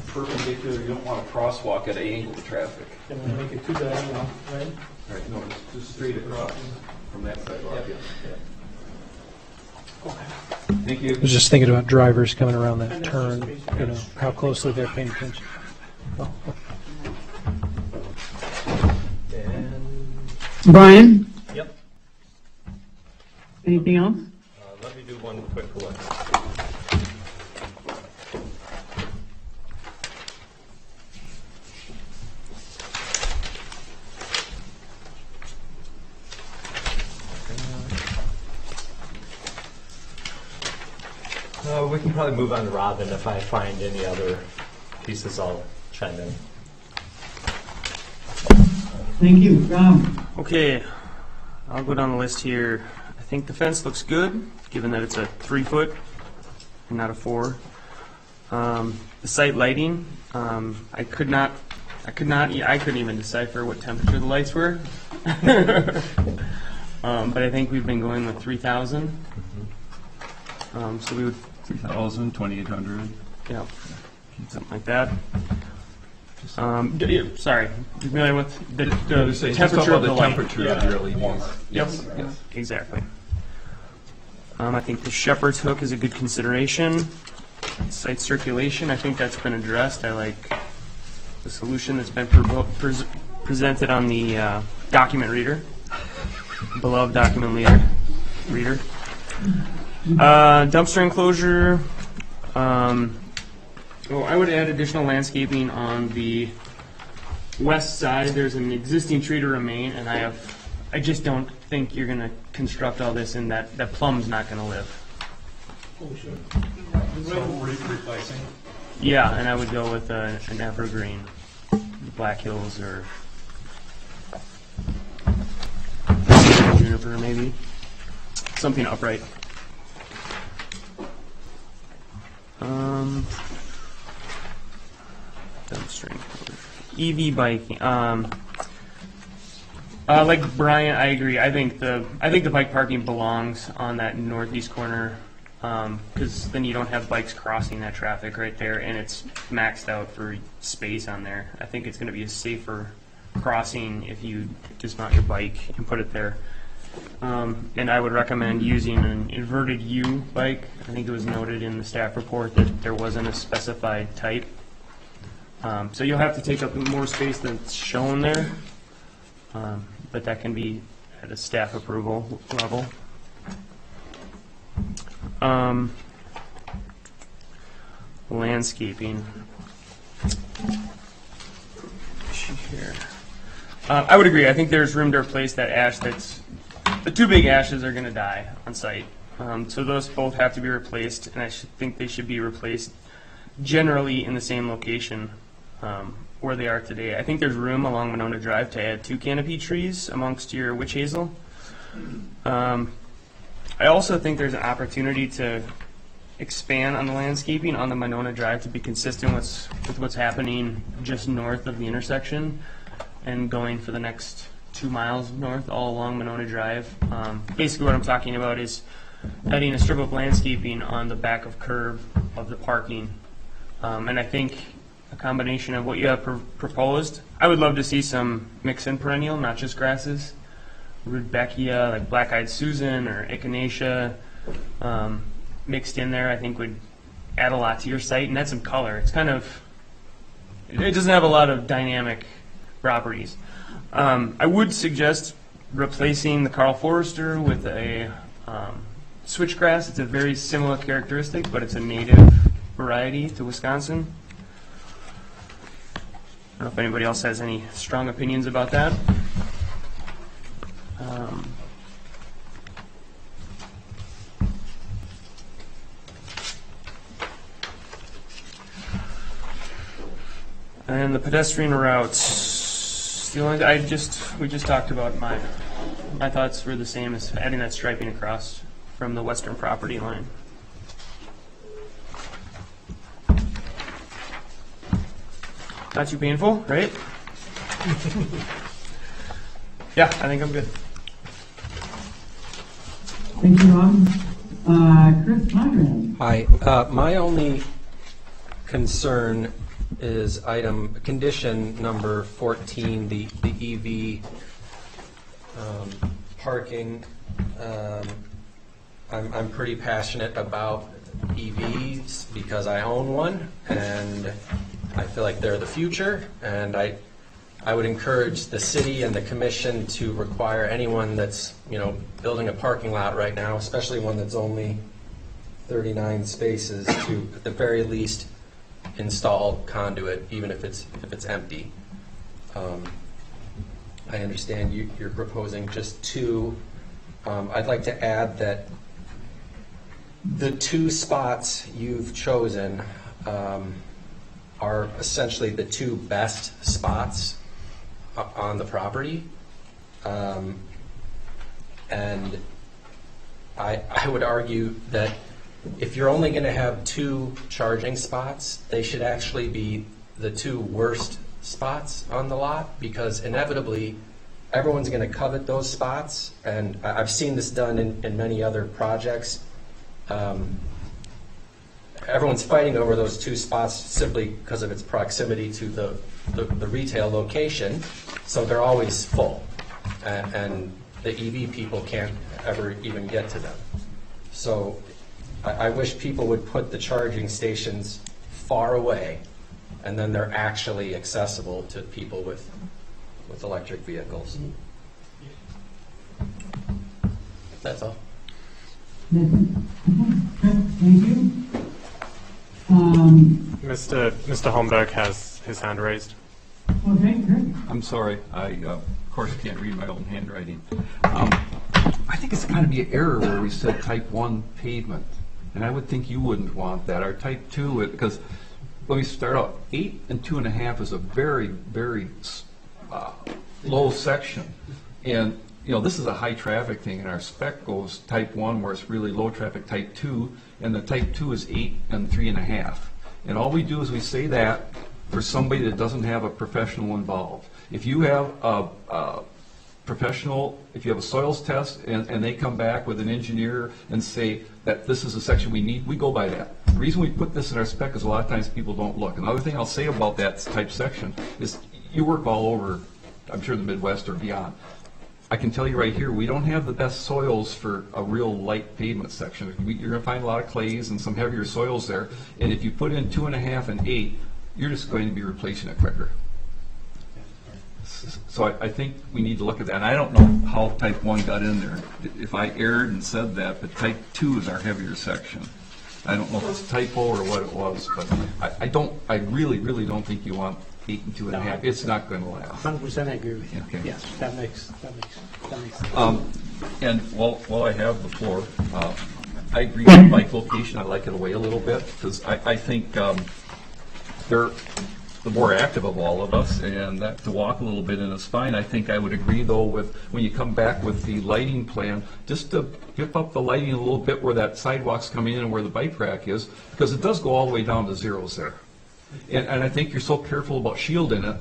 perpendicular, you don't want a crosswalk at an angle to traffic. Can we make it too diagonal, right? Right, no, it's just straight across from that sidewalk. Thank you. I was just thinking about drivers coming around that turn, you know, how closely they're paying attention. Oh, Brian, Yep. anything else? Let me do one quick look. We can probably move on to Robin. If I find any other pieces, I'll chime in. Thank you. Rob? Okay, I'll go down the list here. I think the fence looks good, given that it's a 3 foot and not a 4. The site lighting, I couldn't even decipher what temperature the lights were. But I think we've been going with 3,000. So we would, 3,000, 2,800. yeah, something like that. Sorry, you familiar with the temperature of the light? temperature of your LEDs. Yep, exactly. I think the shepherd's hook is a good consideration. Site circulation, I think that's been addressed. I like the solution that's been presented on the document reader, beloved document reader. Dumpster enclosure. I would add additional landscaping on the west side. There's an existing tree to remain, and I just don't think you're going to construct all this and that plum's not going to live. Oh, sure. Replacing. Yeah, and I would go with an evergreen, Black Hills or juniper maybe, something upright. Dumpster enclosure. EV biking. Like Brian, I agree. I think the bike parking belongs on that northeast corner, because then you don't have bikes crossing that traffic right there, and it's maxed out for space on there. I think it's going to be a safer crossing if you dismount your bike and put it there. And I would recommend using an inverted U bike. I think it was noted in the staff report that there wasn't a specified type. So you'll have to take up more space than it's shown there, but that can be at a staff approval level. Landscaping. Here. I would agree. I think there's room to replace that ash the 2 big ashes are going to die on site. So those both have to be replaced, and I think they should be replaced generally in the same location where they are today. I think there's room along Monona Drive to add 2 canopy trees amongst your witch hazel. I also think there's an opportunity to expand on the landscaping on the Monona Drive to be consistent with what's happening just north of the intersection and going for the next 2 miles north all along Monona Drive. Basically what I'm talking about is adding a strip of landscaping on the back of curb of the parking. And I think a combination of what you have proposed, I would love to see some mix-in perennial, not just grasses. Rudbeckia, like black-eyed Susan or echinacea mixed in there, I think would add a lot to your site and add some color. It's kind of, it doesn't have a lot of dynamic properties. I would suggest replacing the Carl Forester with a switchgrass. It's a very similar characteristic, but it's a native variety to Wisconsin. I don't know if anybody else has any strong opinions about that. And the pedestrian routes. The only we just talked about my thoughts were the same as adding that striping across from the western property line. Not too painful, right? Yeah, I think I'm good. Thank you, Rob. Chris Conrad. Hi. My only concern is condition number 14, the EV parking. I'm pretty passionate about EVs because I own one, and I feel like they're the future, and I would encourage the city and the commission to require anyone that's, building a parking lot right now, especially one that's only 39 spaces, to at the very least install conduit, even if it's empty. I understand you're proposing just 2. I'd like to add that the 2 spots you've chosen are essentially the 2 best spots on the property. And I would argue that if you're only going to have 2 charging spots, they should actually be the 2 worst spots on the lot, because inevitably everyone's going to covet those spots. And I've seen this done in many other projects. Everyone's fighting over those 2 spots simply because of its proximity to the retail location, so they're always full, and the EV people can't ever even get to them. So I wish people would put the charging stations far away, and then they're actually accessible to people with electric vehicles. That's all. Thank you. Mr. Holmberg has his hand raised. Okay, great. I'm sorry, I, of course, can't read my own handwriting. I think it's kind of be an error where we said type 1 pavement, and I would think you wouldn't want that. Our type 2, because let me start out, 8 and 2.5 is a very, very low section. And, this is a high traffic thing, and our spec goes type 1 where it's really low traffic, type 2, and the type 2 is 8 and 3.5. And all we do is we say that for somebody that doesn't have a professional involved. If you have a professional, if you have a soils test and they come back with an engineer and say that this is a section we need, we go by that. The reason we put this in our spec is a lot of times people don't look. Another thing I'll say about that type section is you work all over, I'm sure the Midwest or beyond. I can tell you right here, we don't have the best soils for a real light pavement section. You're going to find a lot of clays and some heavier soils there. And if you put in 2.5 and 8, you're just going to be replacing it quicker. So I think we need to look at that. And I don't know how type 1 got in there, if I erred and said that, but type 2 is our heavier section. I don't know if it's a typo or what it was, but I really, really don't think you want 8 and 2.5. It's not going to last. 100% I agree with you. Okay. Yes, that makes sense. And while I have the floor, I agree with bike location. I like it away a little bit because I think they're the more active of all of us, and that to walk a little bit in is fine. I think I would agree though with when you come back with the lighting plan, just to dip up the lighting a little bit where that sidewalk's coming in and where the bike rack is, because it does go all the way down to zeros there. And I think you're so careful about shielding it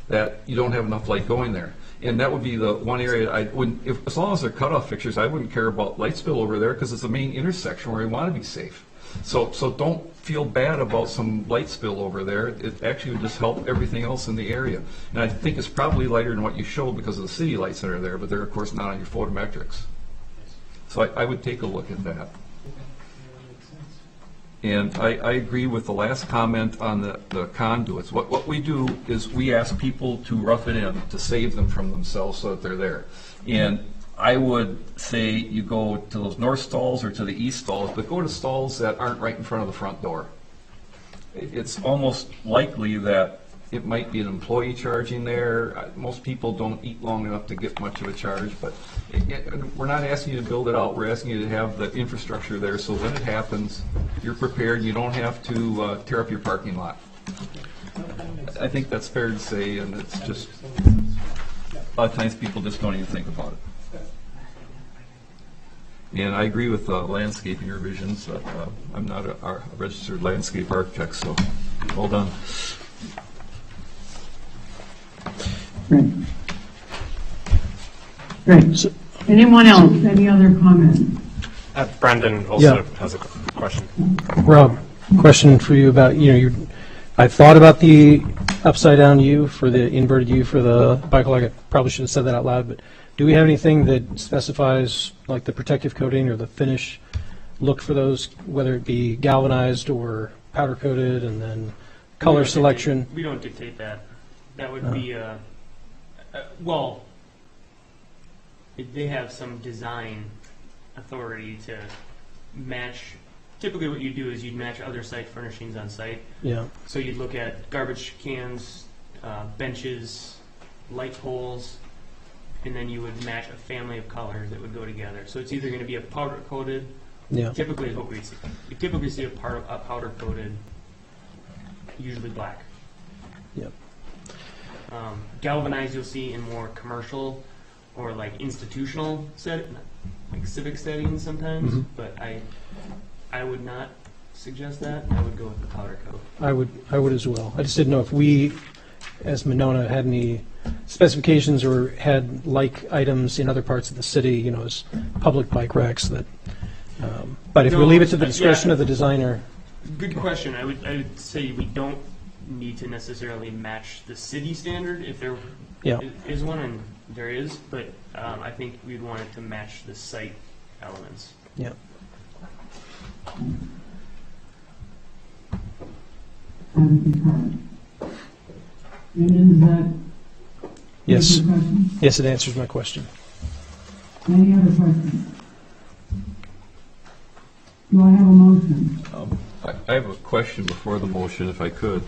that you don't have enough light going there. And that would be the one area I wouldn't, as long as they're cutoff fixtures, I wouldn't care about light spill over there because it's the main intersection where we want to be safe. So don't feel bad about some light spill over there. It actually would just help everything else in the area. And I think it's probably lighter than what you showed because of the city lights that are there, but they're of course not on your photometrics. So I would take a look at that. And I agree with the last comment on the conduits. What we do is we ask people to rough it in to save them from themselves so that they're there. And I would say you go to those north stalls or to the east stalls, but go to stalls that aren't right in front of the front door. It's almost likely that it might be an employee charging there. Most people don't eat long enough to get much of a charge, but we're not asking you to build it out. We're asking you to have the infrastructure there so when it happens, you're prepared and you don't have to tear up your parking lot. I think that's fair to say, and it's just, a lot of times people just don't even think about it. And I agree with landscaping revisions. I'm not a registered landscape architect, so well done. Great. Great. Anyone else? Any other comments? Brandon also Yeah. has a question. Rob, question for you about, I thought about the upside down U for the inverted U for the bike log. I probably should have said that out loud, but do we have anything that specifies like the protective coating or the finish look for those, whether it be galvanized or powder coated, and then color selection? We don't dictate that. That would be, well, they have some design authority to match. Typically what you do is you'd match other site furnishings on site. Yeah. So you'd look at garbage cans, benches, light poles, and then you would match a family of colors that would go together. So it's either going to be a powder coated, Yeah. typically is what we see. You typically see a powder coated, usually black. Yep. Galvanized you'll see in more commercial or like institutional like civic settings sometimes, Mhm. but I would not suggest that. I would go with the powder coat. I would as well. I just didn't know if we, as Monona, had any specifications or had like items in other parts of the city, as public bike racks that, but if we No, leave it to the discretion yeah. of the designer. Good question. I would say we don't need to necessarily match the city standard if there Yeah. is one, and there is, but I think we'd want it to match the site elements. Yeah. Is that Yes. your question? Yes, it answers my question. Any other questions? Do I have a motion? I have a question before the motion, if I could.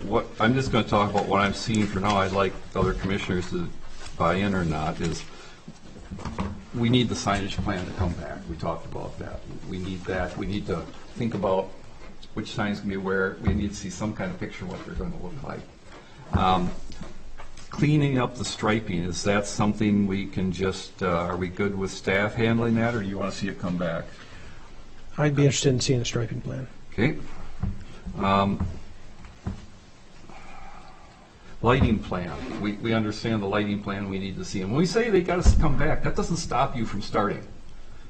What I'm just going to talk about what I'm seeing for now. I'd like other commissioners to buy in or not. Is we need the signage plan to come back. We talked about that. We need that. We need to think about which signs can be where. We need to see some kind of picture of what they're going to look like. Cleaning up the striping, is that something we can just, are we good with staff handling that, or do you want to see it come back? I'd be interested in seeing the striping plan. Okay. Lighting plan. We understand the lighting plan. We need to see. And when we say they got to come back, that doesn't stop you from starting.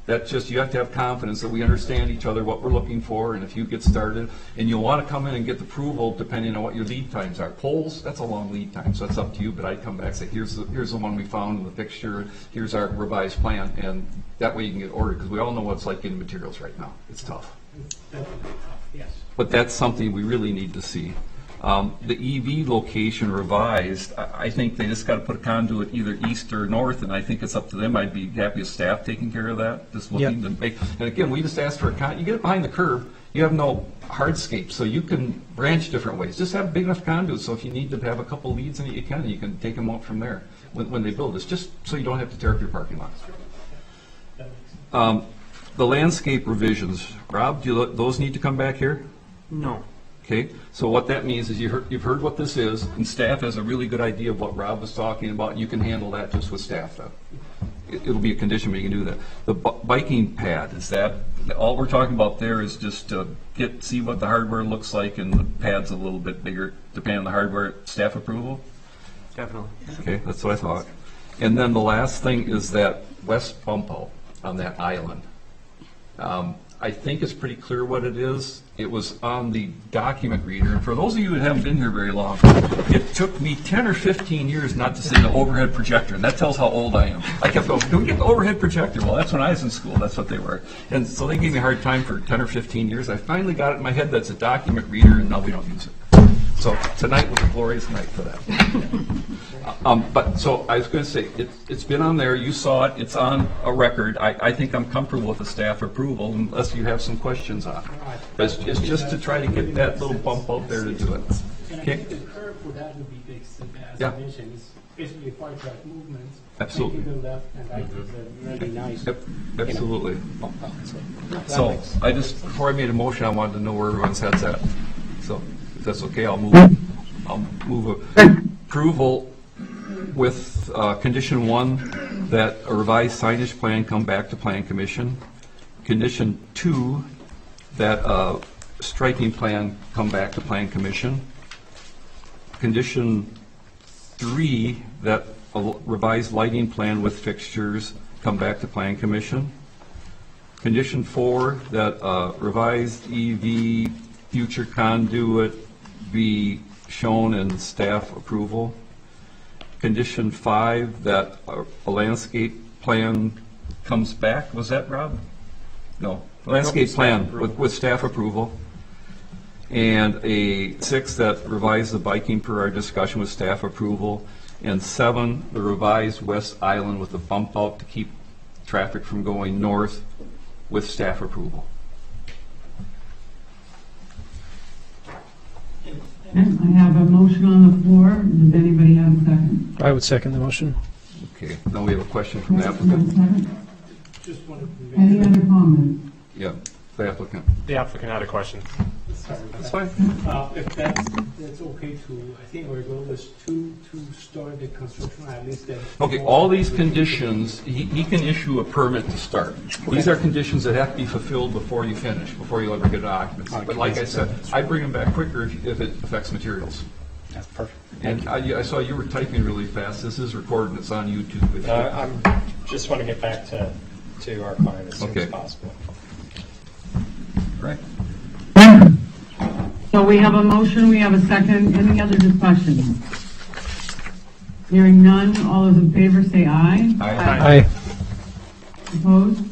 That's just, you have to have confidence that we understand each other, what we're looking for, and if you get started, and you'll want to come in and get the approval depending on what your lead times are. Poles, that's a long lead time, so that's up to you, but I'd come back and say, here's the one we found in the fixture, here's our revised plan, and that way you can get ordered, because we all know what it's like getting materials right now. It's tough. Yes. But that's something we really need to see. The EV location revised, I think they just got to put a conduit either east or north, and I think it's up to them. I'd be happy with staff taking care of that, just looking to make, and again, we just asked for a you get it behind the curb, you have no hardscape, so you can branch different ways. Just have a big enough conduit, so if you need to have a couple leads in it, you can take them out from there when they build this, just so you don't have to tear up your parking lots. The landscape revisions, Rob, those need to come back here? No. Okay, so what that means is you've heard what this is, and staff has a really good idea of what Rob was talking about, and you can handle that just with staff then. It'll be a condition, but you can do that. The biking pad, is that, all we're talking about there is just to see what the hardware looks like, and the pad's a little bit bigger, depending on the hardware, staff approval? Definitely. Okay, that's what I thought. And then the last thing is that west bump out on that island. I think it's pretty clear what it is. It was on the document reader. And for those of you who haven't been here very long, it took me 10 or 15 years not to say the overhead projector, and that tells how old I am. I kept going, can we get the overhead projector? Well, that's when I was in school. That's what they were. And so they gave me a hard time for 10 or 15 years. I finally got it in my head that's a document reader, and now we don't use it. So tonight was a glorious night for that. But so I was going to say, it's been on there. You saw it. It's on a record. I think I'm comfortable with the staff approval, unless you have some questions on it. But it's just to try to get that little bump out there to do it. Okay? The curve for that would be fixed, as Yeah. I mentioned. It's basically fire truck movements. Absolutely. To the left and right is a really nice. Yep, absolutely. So I just, before I made a motion, I wanted to know where everyone's head's at. So if that's okay, I'll move approval with condition 1 that a revised signage plan come back to Plan Commission. Condition 2 that a striping plan come back to Plan Commission. Condition 3, that a revised lighting plan with fixtures come back to Plan Commission. Condition 4, that revised EV future conduit be shown in staff approval. Condition 5, that a landscape plan comes back. Was that, Rob? No. Landscape plan with staff approval. And a 6, that revise the biking per our discussion with staff approval. And 7, the revised west island with the bump out to keep traffic from going north with staff approval. Okay, I have a motion on the floor. Does anybody have a second? I would second the motion. Okay, now we have a question from the Yes, applicant. second. Just wanted to make Any other comments? Yeah, the applicant. The applicant had a question. That's fine. If that's okay to, I think our goal is to start the construction at least then. Okay, all these conditions, he can issue a permit to start. These are conditions that have to be fulfilled before you finish, before you ever get an occupancy. But like I said, I bring them back quicker if it affects materials. That's perfect. And I saw you were typing really fast. This is recorded, it's on YouTube. I'm just want to get back to our client as soon as Okay. possible. Right. So we have a motion, we have a second. Any other discussion? Hearing none, all those in favor say aye. Aye. Opposed?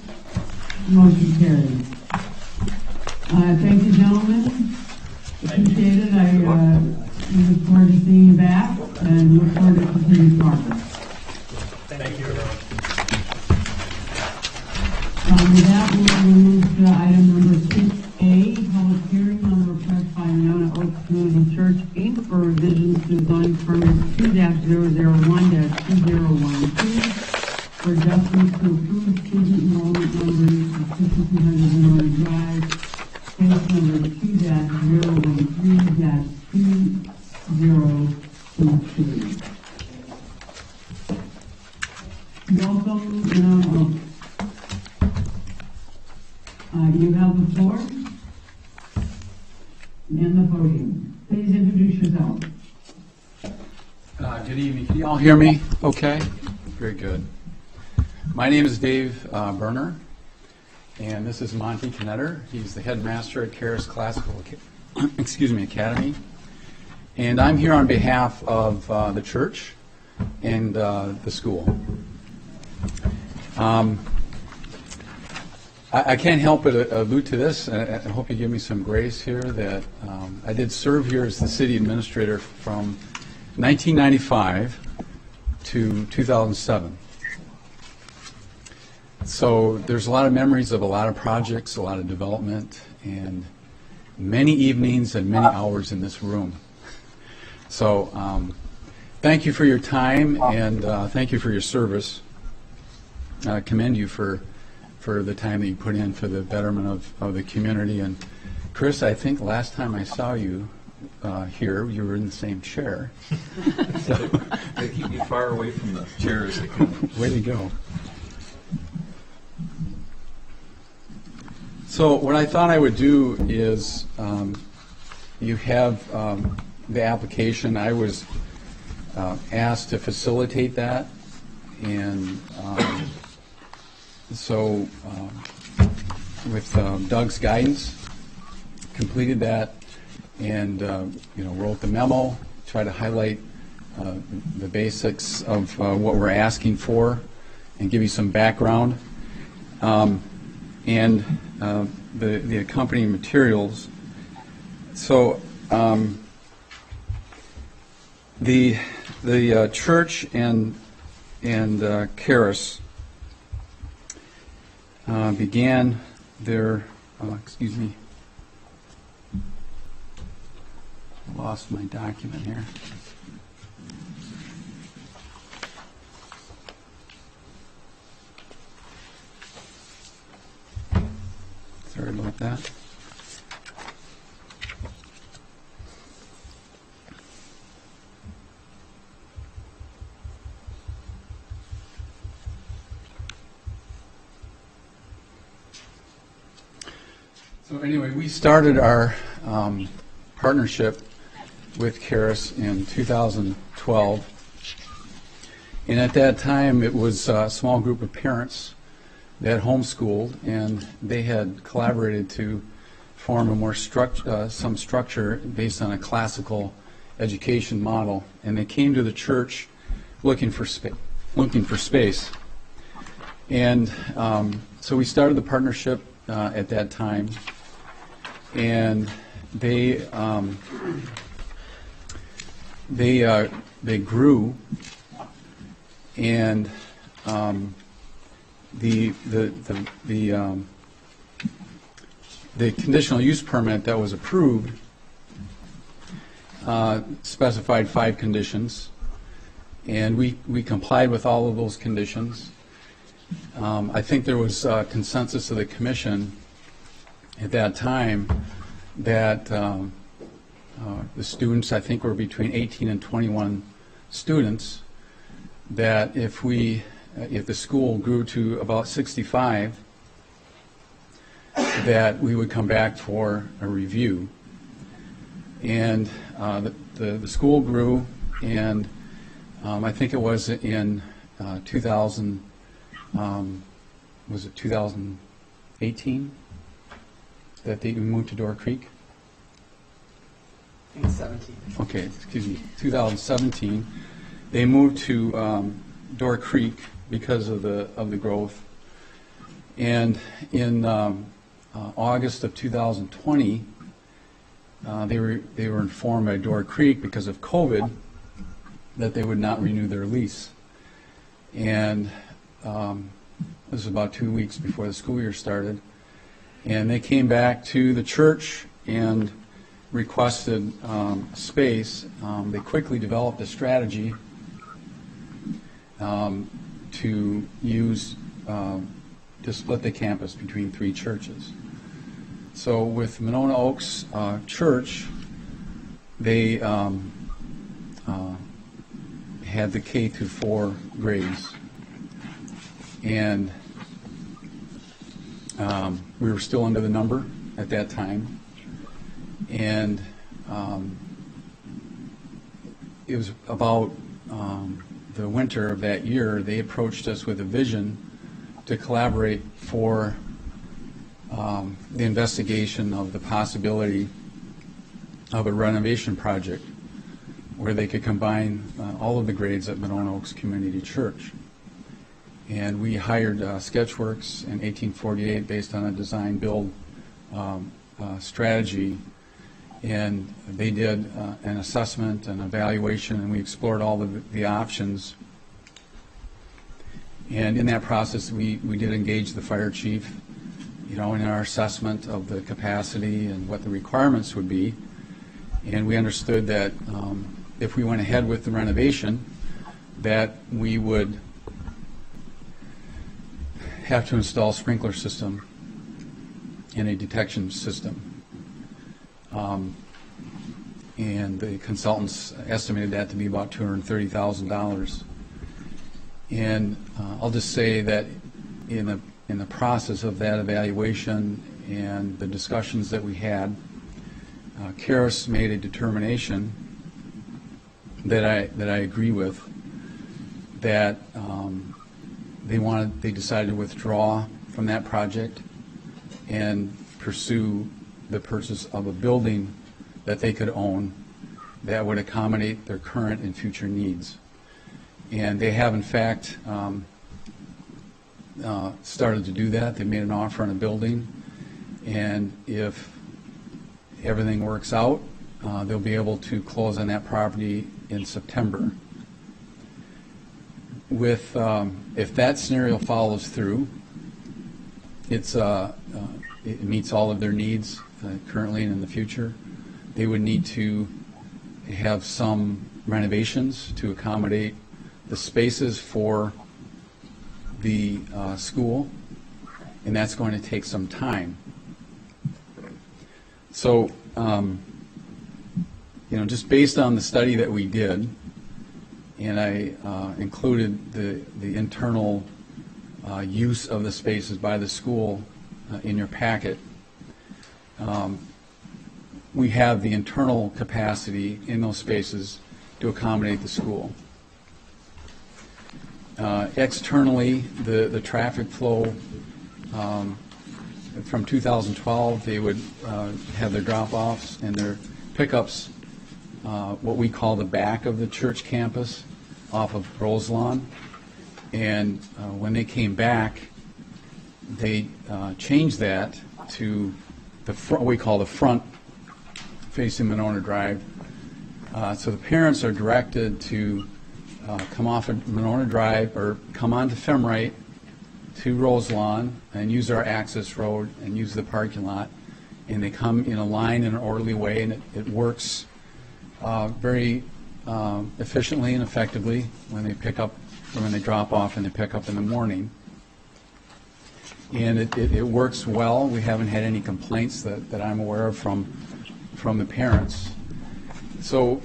Motion carries. Thank you, gentlemen. Appreciate it. We look forward to seeing you back and look forward to continued progress. Thank you, everyone. With that, we will move to item number 6A, public hearing on the request by Monona Oaks Community Church, Inc. for revisions to zoning permit 2-001-2012 for adjustments to approved student enrollment numbers of 5200 Monona Drive, case number 2-013-2022. Welcome, Monona Oaks. You have the floor and the podium. Please introduce yourself. Good evening. Can you all hear me okay? Very good. My name is Dave Berner, and this is Monty Knetter. He's the headmaster at Karis Classical Academy. And I'm here on behalf of the church and the school. I can't help but allude to this, and I hope you give me some grace here, that I did serve here as the city administrator from 1995 to 2007. So there's a lot of memories of a lot of projects, a lot of development, and many evenings and many hours in this room. So thank you for your time, and thank you for your service. I commend you for the time that you put in for the betterment of the community. And Chris, I think last time I saw you here, you were in the same chair. So, they keep you far away from the chairs. Way to go. So what I thought I would do is, you have the application. I was asked to facilitate that, and so with Doug's guidance, completed that, and wrote the memo, try to highlight the basics of what we're asking for, and give you some background, and the accompanying materials. So the church and Karis began their, excuse me, I lost my document here. Sorry about that. So anyway, we started our partnership with Karis in 2012, And at that time, it was a small group of parents that homeschooled, and they had collaborated to form a more some structure based on a classical education model. And they came to the church looking for space. And so we started the partnership at that time, and they grew, and the conditional use permit that was approved specified 5 conditions, and we complied with all of those conditions. I think there was consensus of the commission at that time that the students, I think, were between 18 and 21 students, that if the school grew to about 65, that we would come back for a review. And the school grew, and I think it was in 2000, was it 2018 that they moved to Door Creek? I think 17. Okay, excuse me, 2017. They moved to Door Creek because of the growth. And in August of 2020, they were informed by Door Creek, because of COVID, that they would not renew their lease. And this was about 2 weeks before the school year started. And they came back to the church and requested space. They quickly developed a strategy to use to split the campus between 3 churches. So with Monona Oaks Church, they had the K through 4 grades, and we were still under the number at that time, and it was about the winter of that year, they approached us with a vision to collaborate for the investigation of the possibility of a renovation project where they could combine all of the grades at Monona Oaks Community Church. And we hired Sketchworks in 1848 based on a design-build strategy, and they did an assessment and evaluation, and we explored all of the options. And in that process, we did engage the fire chief, in our assessment of the capacity and what the requirements would be. And we understood that if we went ahead with the renovation, that we would have to install a sprinkler system and a detection system. And the consultants estimated that to be about $230,000. And I'll just say that in the process of that evaluation and the discussions that we had, Karis made a determination that I agree with, that they decided to withdraw from that project and pursue the purchase of a building that they could own that would accommodate their current and future needs. And they have, in fact, started to do that. They made an offer on a building, and if everything works out, they'll be able to close on that property in September. If that scenario follows through, it meets all of their needs currently and in the future. They would need to have some renovations to accommodate the spaces for the school, and that's going to take some time. So, just based on the study that we did, and I included the internal use of the spaces by the school in your packet, we have the internal capacity in those spaces to accommodate the school. externally, the traffic flow from 2012, they would have their drop-offs and their pickups, what we call the back of the church campus off of Roselawn. And when they came back, they changed that to the front, what we call the front facing Monona Drive. So the parents are directed to come off of Monona Drive or come onto Femrite to Roselawn and use our access road and use the parking lot. And they come in a line in an orderly way, and it works very efficiently and effectively when they pick up, when they drop off and they pick up in the morning. And it works well. We haven't had any complaints that I'm aware of from the parents. So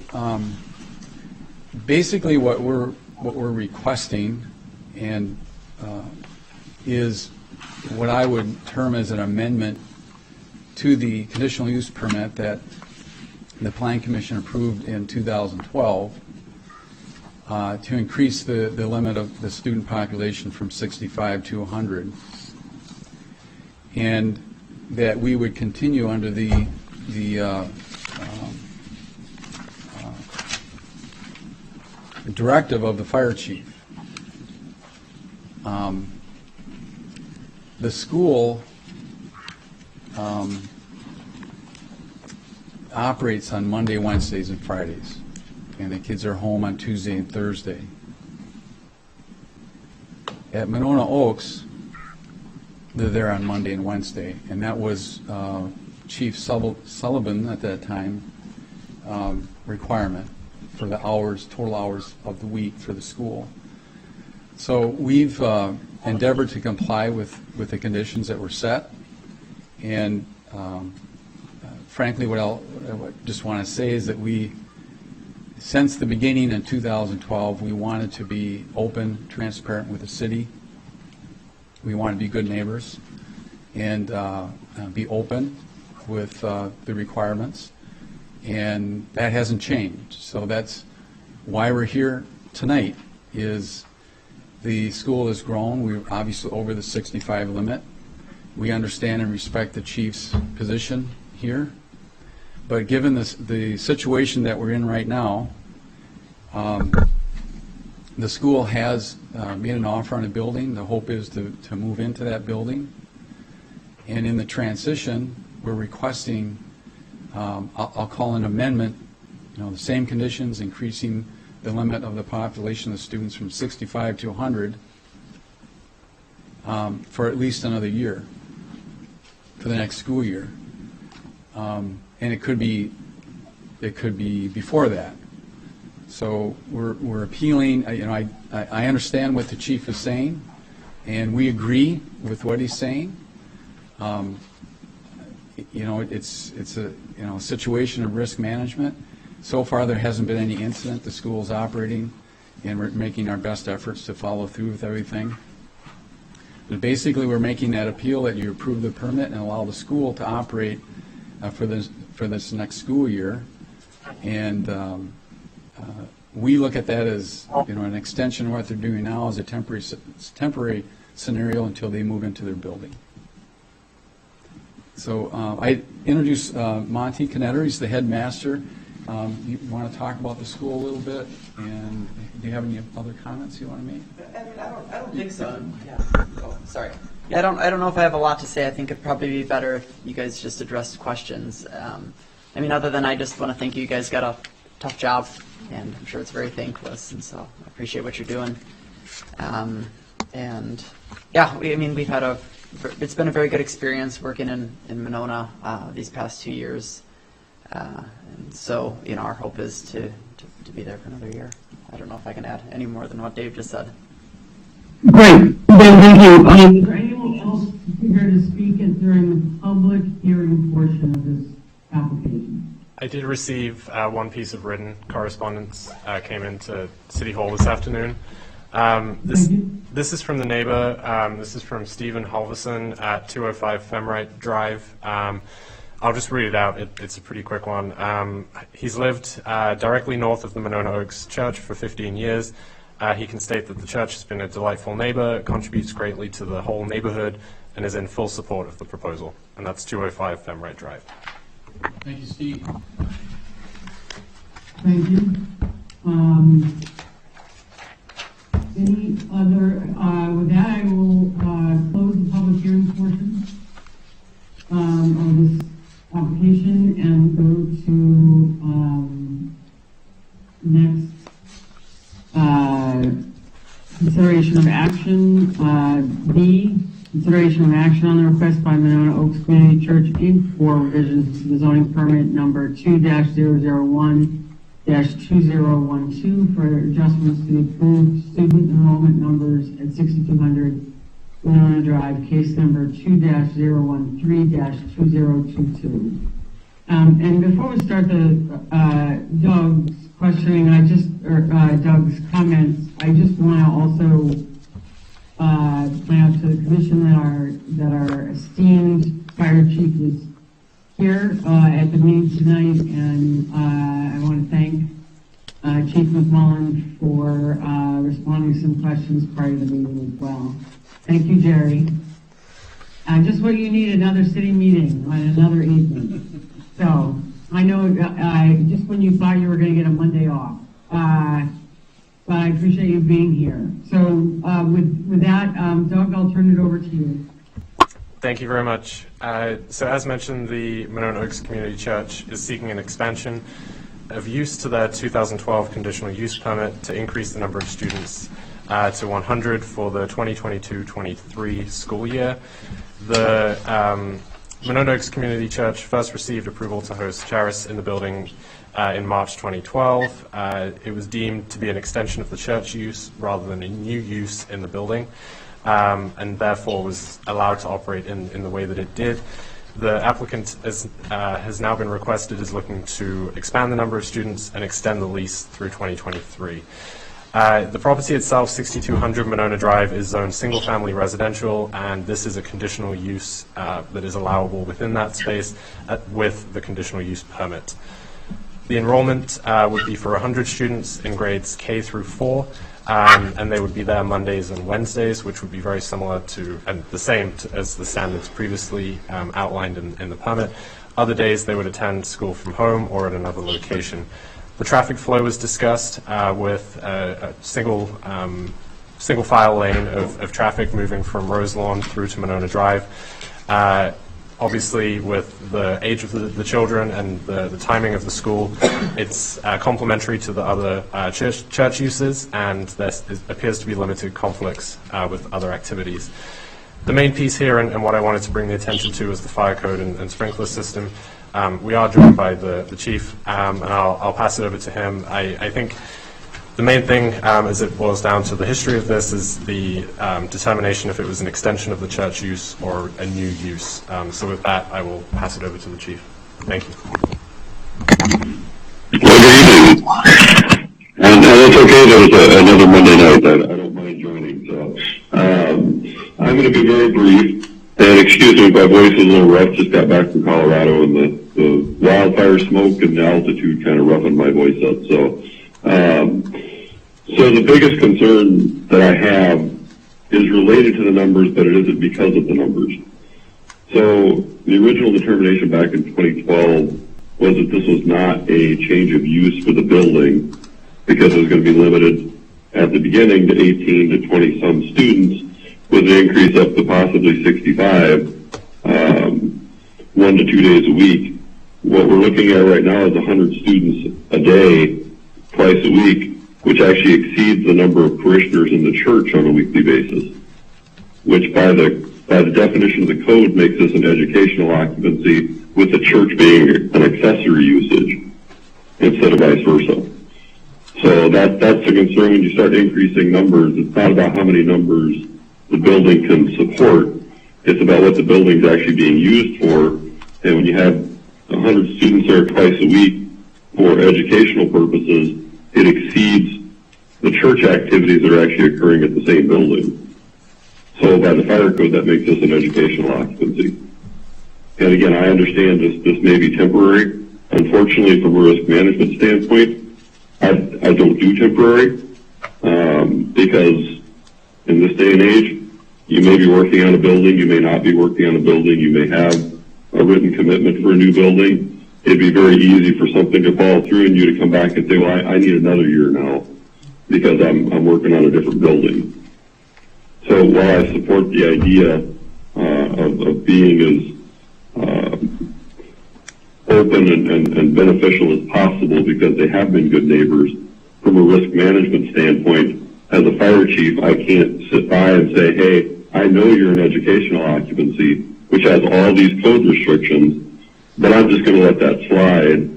basically what we're requesting and is what I would term as an amendment to the conditional use permit that the Plan Commission approved in 2012 to increase the limit of the student population from 65 to 100, and that we would continue under the directive of the fire chief. The school operates on Monday, Wednesdays, and Fridays, and the kids are home on Tuesday and Thursday. At Monona Oaks, they're there on Monday and Wednesday, and that was Chief Sullivan at that time requirement for the hours, total hours of the week for the school. So we've endeavored to comply with the conditions that were set, and frankly, what I just want to say is that since the beginning in 2012, we wanted to be open, transparent with the city. We want to be good neighbors and be open with the requirements, and that hasn't changed. So that's why we're here tonight. Is the school has grown. We're obviously over the 65 limit. We understand and respect the chief's position here. But given the situation that we're in right now, the school has made an offer on a building. The hope is to move into that building. And in the transition, we're requesting, I'll call an amendment, the same conditions, increasing the limit of the population of students from 65 to 100 for at least another year, for the next school year. And it could be before that. So we're appealing. I understand what the chief is saying, and we agree with what he's saying. It's a situation of risk management. So far, there hasn't been any incident. The school's operating, and we're making our best efforts to follow through with everything. But basically, we're making that appeal that you approve the permit and allow the school to operate for this next school year. And we look at that as an extension of what they're doing now as a temporary scenario until they move into their building. So I introduced Monty Canetter. He's the headmaster. You want to talk about the school a little bit, and do you have any other comments you want to make? I don't think so. Yeah. Oh, sorry. Yeah, I don't know if I have a lot to say. I think it'd probably be better if you guys just addressed questions. Other than I just want to thank you. You guys got a tough job, and I'm sure it's very thankless, and so I appreciate what you're doing. We've had it's been a very good experience working in Monona these past 2 years. And so, our hope is to be there for another year. I don't know if I can add any more than what Dave just said. Great. Ben, thank you. Is there anyone else here to speak during the public hearing portion of this application? I did receive one piece of written correspondence, came into City Hall this afternoon. This is from the neighbor. This is from Stephen Halverson at 205 Femrite Drive. I'll just read it out. It's a pretty quick one. He's lived directly north of the Monona Oaks Church for 15 years. He can state that the church has been a delightful neighbor, contributes greatly to the whole neighborhood, and is in full support of the proposal. And that's 205 Femright Drive. Thank you, Steve. Thank you. Any other, with that, I will close the public hearing portion of this application and go to next consideration of action. B, consideration of action on the request by Monona Oaks Community Church Inc. for revisions to the zoning permit number 2-001-2012 for adjustments to the approved student enrollment numbers at 6200 Monona Drive, case number 2-013-2022. And before we start Doug's questioning, Doug's comments, I just want to also point out to the commission that our esteemed fire chief is here at the meeting tonight, and I want to thank Chief McMullen for responding to some questions prior to the meeting as well. Thank you, Jerry. Just what you need, another city meeting on another evening. So I know just when you thought you were going to get a Monday off, but I appreciate you being here. So with that, Doug, I'll turn it over to you. Thank you very much. So as mentioned, the Monona Oaks Community Church is seeking an expansion of use to their 2012 conditional use permit to increase the number of students to 100 for the 2022-23 school year. The Monona Oaks Community Church first received approval to host Charis in the building in March 2012. It was deemed to be an extension of the church use rather than a new use in the building, and therefore was allowed to operate in the way that it did. The applicant has now been requested is looking to expand the number of students and extend the lease through 2023. The property itself, 6200 Monona Drive, is zoned single-family residential, and this is a conditional use that is allowable within that space with the conditional use permit. The enrollment would be for 100 students in grades K through 4, and they would be there Mondays and Wednesdays, which would be very similar to, and the same as the standards previously outlined in the permit. Other days they would attend school from home or at another location. The traffic flow was discussed with a single file lane of traffic moving from Roselawn through to Monona Drive. Obviously, with the age of the children and the timing of the school, it's complementary to the other church uses, and there appears to be limited conflicts with other activities. The main piece here, and what I wanted to bring the attention to, is the fire code and sprinkler system. We are joined by the chief, and I'll pass it over to him. I think the main thing, as it boils down to the history of this, is the determination if it was an extension of the church use or a new use. So with that, I will pass it over to the chief. Thank you. Well, good evening. And it's okay that it's another Monday night. I don't mind joining. So I'm going to be very brief. And excuse me, my voice is a little rough. Just got back from Colorado, and the wildfire smoke and the altitude kind of roughened my voice up. So the biggest concern that I have is related to the numbers, but it isn't because of the numbers. So the original determination back in 2012 was that this was not a change of use for the building because it was going to be limited at the beginning to 18 to 20 some students, with an increase up to possibly 65, 1 to 2 days a week. What we're looking at right now is 100 students a day, twice a week, which actually exceeds the number of parishioners in the church on a weekly basis, which by the definition of the code makes this an educational occupancy, with the church being an accessory usage instead of vice versa. So that's the concern when you start increasing numbers. It's not about how many numbers the building can support. It's about what the building's actually being used for. And when you have 100 students there twice a week for educational purposes, it exceeds the church activities that are actually occurring at the same building. So by the fire code, that makes this an educational occupancy. And again, I understand this may be temporary. Unfortunately, from a risk management standpoint, I don't do temporary. because in this day and age, you may be working on a building, you may not be working on a building, you may have a written commitment for a new building. It'd be very easy for something to fall through and you to come back and say, well, I need another year now because I'm working on a different building. So while I support the idea of being as open and beneficial as possible because they have been good neighbors, from a risk management standpoint, as a fire chief, I can't sit by and say, hey, I know you're in educational occupancy, which has all these code restrictions, but I'm just going to let that slide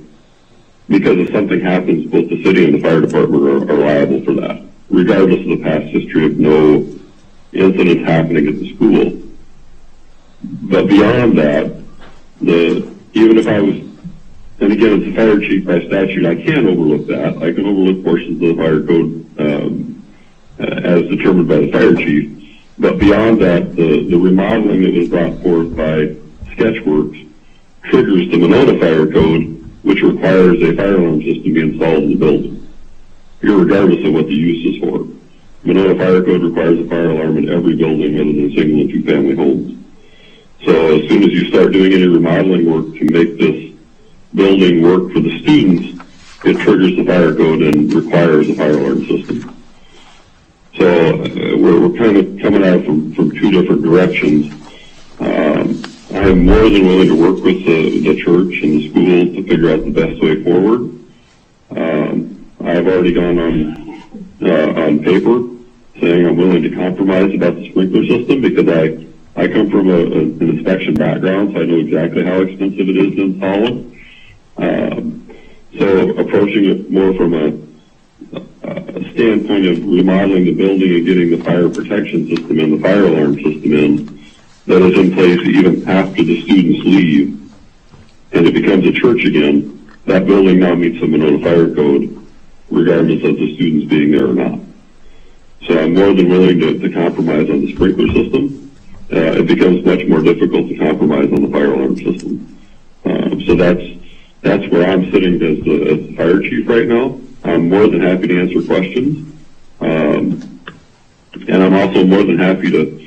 because if something happens, both the city and the fire department are liable for that, regardless of the past history of no incidents happening at the school. But beyond that, even if I was, and again, as a fire chief by statute, I can't overlook that. I can overlook portions of the fire code as determined by the fire chief. But beyond that, the remodeling that was brought forth by Sketchworks triggers the Monona Fire Code, which requires a fire alarm system be installed in the building, irregardless of what the use is for. Monona Fire Code requires a fire alarm in every building other than single and two-family homes. So as soon as you start doing any remodeling work to make this building work for the students, it triggers the fire code and requires a fire alarm system. So we're kind of coming at it from two different directions. I am more than willing to work with the church and the school to figure out the best way forward. I've already gone on paper saying I'm willing to compromise about the sprinkler system because I come from an inspection background, so I know exactly how expensive it is to install it. So approaching it more from a standpoint of remodeling the building and getting the fire protection system and the fire alarm system in that is in place even after the students leave and it becomes a church again, that building now meets the Monona Fire Code regardless of the students being there or not. So I'm more than willing to compromise on the sprinkler system. It becomes much more difficult to compromise on the fire alarm system. So that's where I'm sitting as the fire chief right now. I'm more than happy to answer questions. And I'm also more than happy to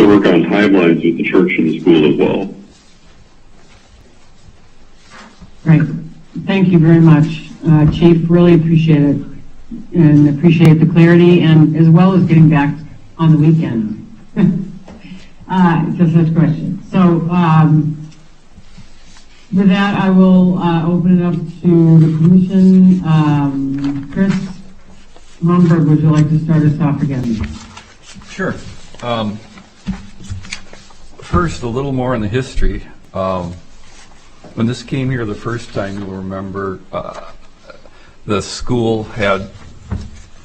work on timelines with the church and the school as well. Great. Thank you very much, Chief. Really appreciate it and appreciate the clarity and as well as getting back on the weekend to such questions. So with that, I will open it up to the commission. Chris Momberg, would you like to start us off again? Sure. First, a little more on the history. When this came here the first time, you'll remember the school had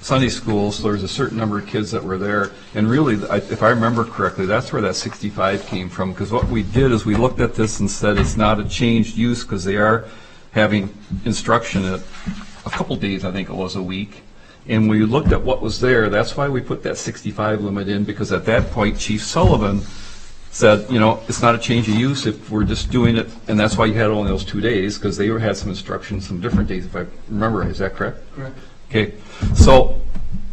Sunday school, so there was a certain number of kids that were there. And really, if I remember correctly, that's where that 65 came from, because what we did is we looked at this and said it's not a changed use because they are having instruction at a couple days, I think it was, a week. And we looked at what was there. That's why we put that 65 limit in, because at that point, Chief Sullivan said, you know, it's not a change of use if we're just doing it, and that's why you had only those 2 days, because they had some instructions some different days, if I remember. Is that correct? Correct. Okay, so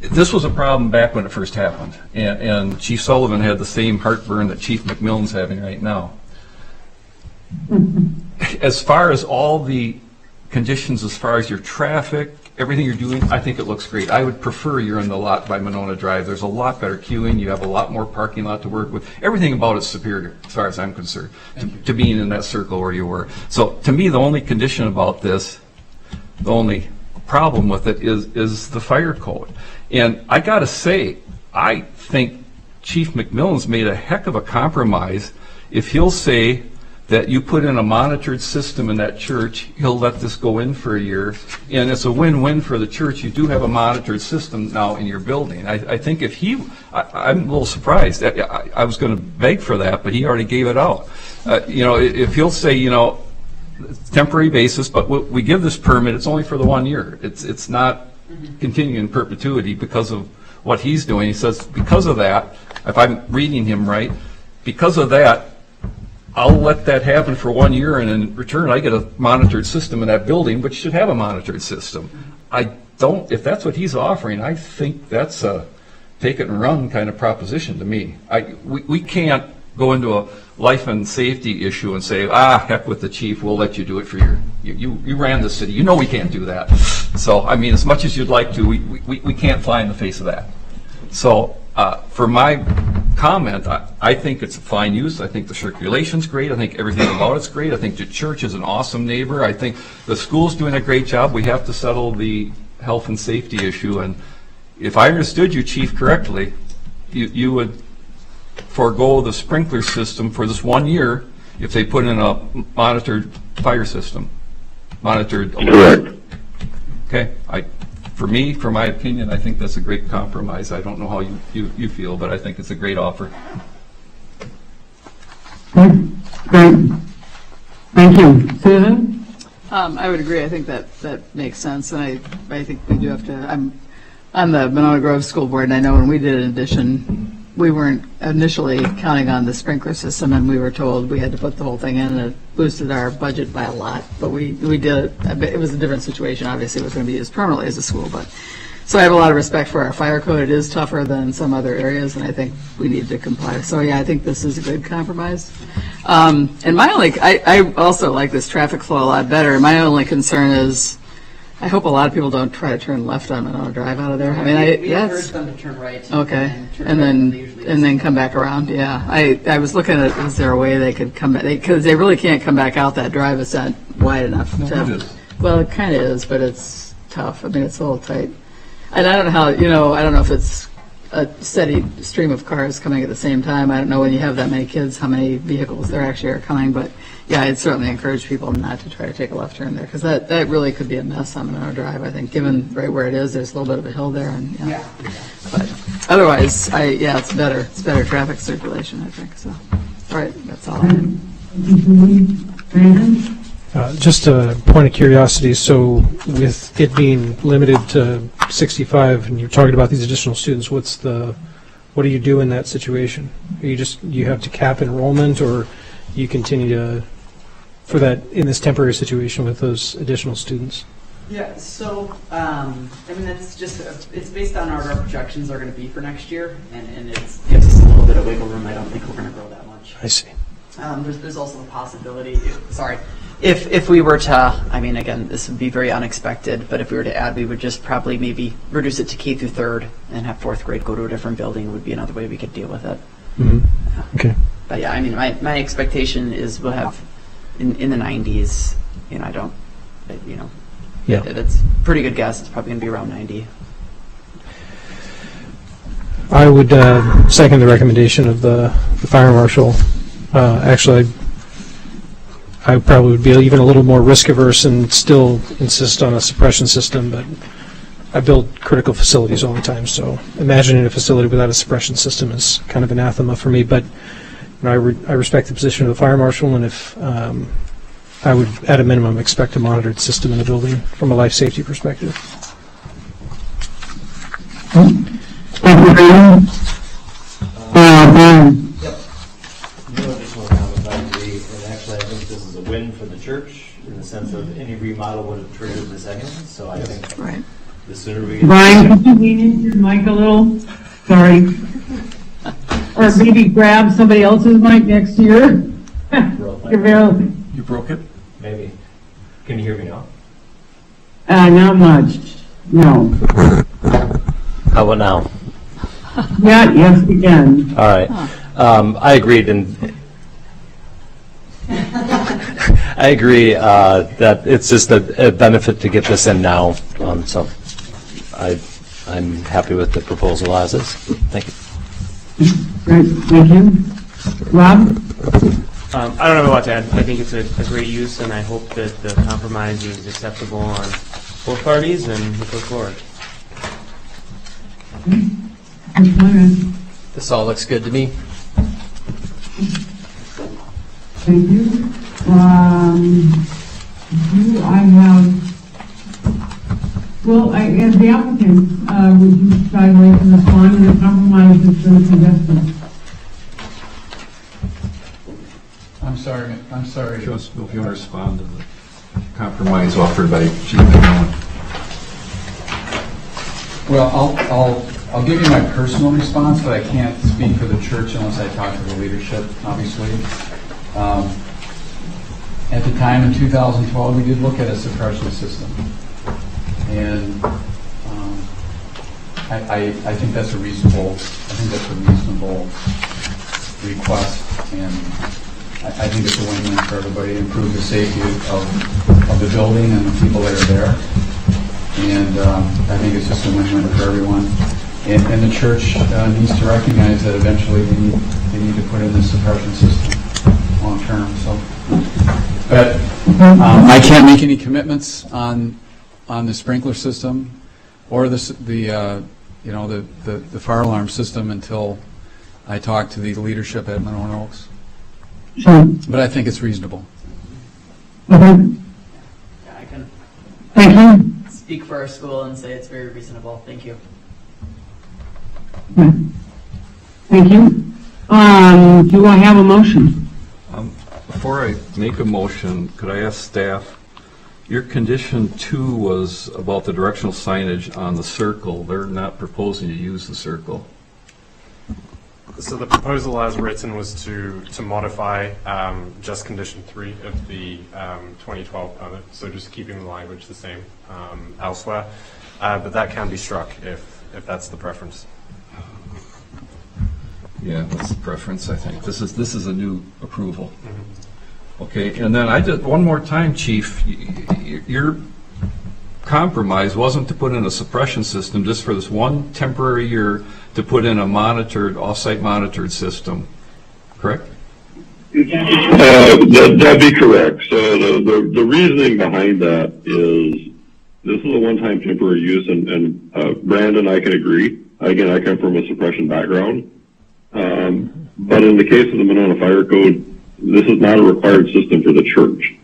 this was a problem back when it first happened, and Chief Sullivan had the same heartburn that Chief McMillan's having right now. As far as all the conditions, as far as your traffic, everything you're doing, I think it looks great. I would prefer you're in the lot by Monona Drive. There's a lot better queuing. You have a lot more parking lot to work with. Everything about it's superior, as far as I'm concerned, to being in that circle where you were. So to me, the only condition about this, the only problem with it is the fire code. And I got to say, I think Chief McMillan's made a heck of a compromise. If he'll say that you put in a monitored system in that church, he'll let this go in for a year, and it's a win-win for the church. You do have a monitored system now in your building. I think if I'm a little surprised. I was going to beg for that, but he already gave it out. If he'll say, temporary basis, but we give this permit, it's only for the 1 year. It's not continuing in perpetuity because of what he's doing. He says, because of that, if I'm reading him right, because of that, I'll let that happen for 1 year, and in return, I get a monitored system in that building, which should have a monitored system. I if that's what he's offering, I think that's a take it and run kind of proposition to me. We can't go into a life and safety issue and say, heck with the chief, we'll let you do it for you ran the city. You know we can't do that. So, I mean, as much as you'd like to, we can't fly in the face of that. So, for my comment, I think it's a fine use. I think the circulation's great. I think everything about it's great. I think the church is an awesome neighbor. I think the school's doing a great job. We have to settle the health and safety issue. And if I understood you, Chief, correctly, you would forego the sprinkler system for this 1 year if they put in a monitored fire system. Monitored. Correct. Okay. For my opinion, I think that's a great compromise. I don't know how you feel, but I think it's a great offer. Great. Thank you. Susan? I would agree. I think that makes sense, and I think we do have to. I'm on the Monona Grove School Board, and I know when we did an addition, we weren't initially counting on the sprinkler system, and we were told we had to put the whole thing in, and it boosted our budget by a lot. But we did it. It was a different situation. Obviously, it was going to be used permanently as a school, but. So I have a lot of respect for our fire code. It is tougher than some other areas, and I think we need to comply. So yeah, I think this is a good compromise. And I also like this traffic flow a lot better. My only concern is, I hope a lot of people don't try to turn left on Monona Drive out of there. I mean, we encourage them to turn right. Okay, and then come back around. Yeah, I was looking at, is there a way they could come back? Because they really can't come back out that drive. It's not wide enough. Well, it kind of is, but it's tough. I mean, it's a little tight. And I don't know how, I don't know if it's a steady stream of cars coming at the same time. I don't know when you have that many kids, how many vehicles there actually are coming. But yeah, I'd certainly encourage people not to try to take a left turn there, because that really could be a mess on Monona Drive. I think given right where it is, there's a little bit of a hill there. And yeah. But otherwise, it's better. It's better traffic circulation, I think. So, all right, that's all I have. Just a point of curiosity, so with it being limited to 65 and you're talking about these additional students, what do you do in that situation? Are you have to cap enrollment, or you continue to, for that, in this temporary situation with those additional students? Yeah, so, it's based on our projections are going to be for next year, and it gives us a little bit of wiggle room. I don't think we're going to grow that much. I see. There's also the possibility, if we were to, again, this would be very unexpected, but if we were to add, we would just probably maybe reduce it to K through 3rd and have 4th grade go to a different building would be another way we could deal with it. Mm-hmm. Okay. But yeah, my expectation is we'll have in the 90s, Yeah. It's a pretty good guess. It's probably going to be around 90. I would second the recommendation of the fire marshal. Actually, I probably would be even a little more risk averse and still insist on a suppression system, but I build critical facilities all the time, so imagining a facility without a suppression system is kind of anathema for me. But I respect the position of the fire marshal, and if I would, at a minimum, expect a monitored system in the building from a life safety perspective. No additional comments. I agree, and actually, I think this is a win for the church in the sense of any remodel would have triggered this anyway. So I think the sooner we get. Brian, could you lean into your mic a little? Sorry. Or maybe grab somebody else's mic next to you. You broke it? Maybe. Can you hear me now? Not much. No. How about now? Yeah, yes, we can. All right. I agreed, and I agree that it's just a benefit to get this in now. So I'm happy with the proposal as is. Thank you. Great, thank you. Rob? I don't have a lot to add. I think it's a great use, and I hope that the compromise is acceptable on both parties, and we go forward. This all looks good to me. Thank you. Do I have, as the applicant, would you guys like to respond to the compromise that's been suggested? I'm sorry. Show us if you want to respond to the compromise offered by Chief McMillan. Well, I'll give you my personal response, but I can't speak for the church unless I talk to the leadership, obviously. At the time in 2012, we did look at a suppression system. And I think that's a reasonable request, and I think it's a win-win for everybody to improve the safety of the building and the people that are there. And I think it's just a win-win for everyone. And the church needs to recognize that eventually they need to put in this suppression system long term. So, but I can't make any commitments on the sprinkler system or the fire alarm system until I talk to the leadership at Monona Oaks. Sure. But I think it's reasonable. Okay. Yeah, I can Thank you. speak for our school and say it's very reasonable. Thank you. Okay. Thank you. Do I have a motion? Before I make a motion, could I ask staff, your condition 2 was about the directional signage on the circle. They're not proposing to use the circle. So the proposal as written was to modify just condition 3 of the 2012 permit, so just keeping the language the same elsewhere. But that can be struck if that's the preference. Yeah, that's the preference, I think. This is a new approval. Okay, and then I did one more time, Chief. Your compromise wasn't to put in a suppression system just for this one temporary year to put in a monitored, off-site monitored system, correct? That'd be correct. So the reasoning behind that is this is a one-time temporary use, and Brandon, I can agree. Again, I come from a suppression background. But in the case of the Monona Fire Code, this is not a required system for the church.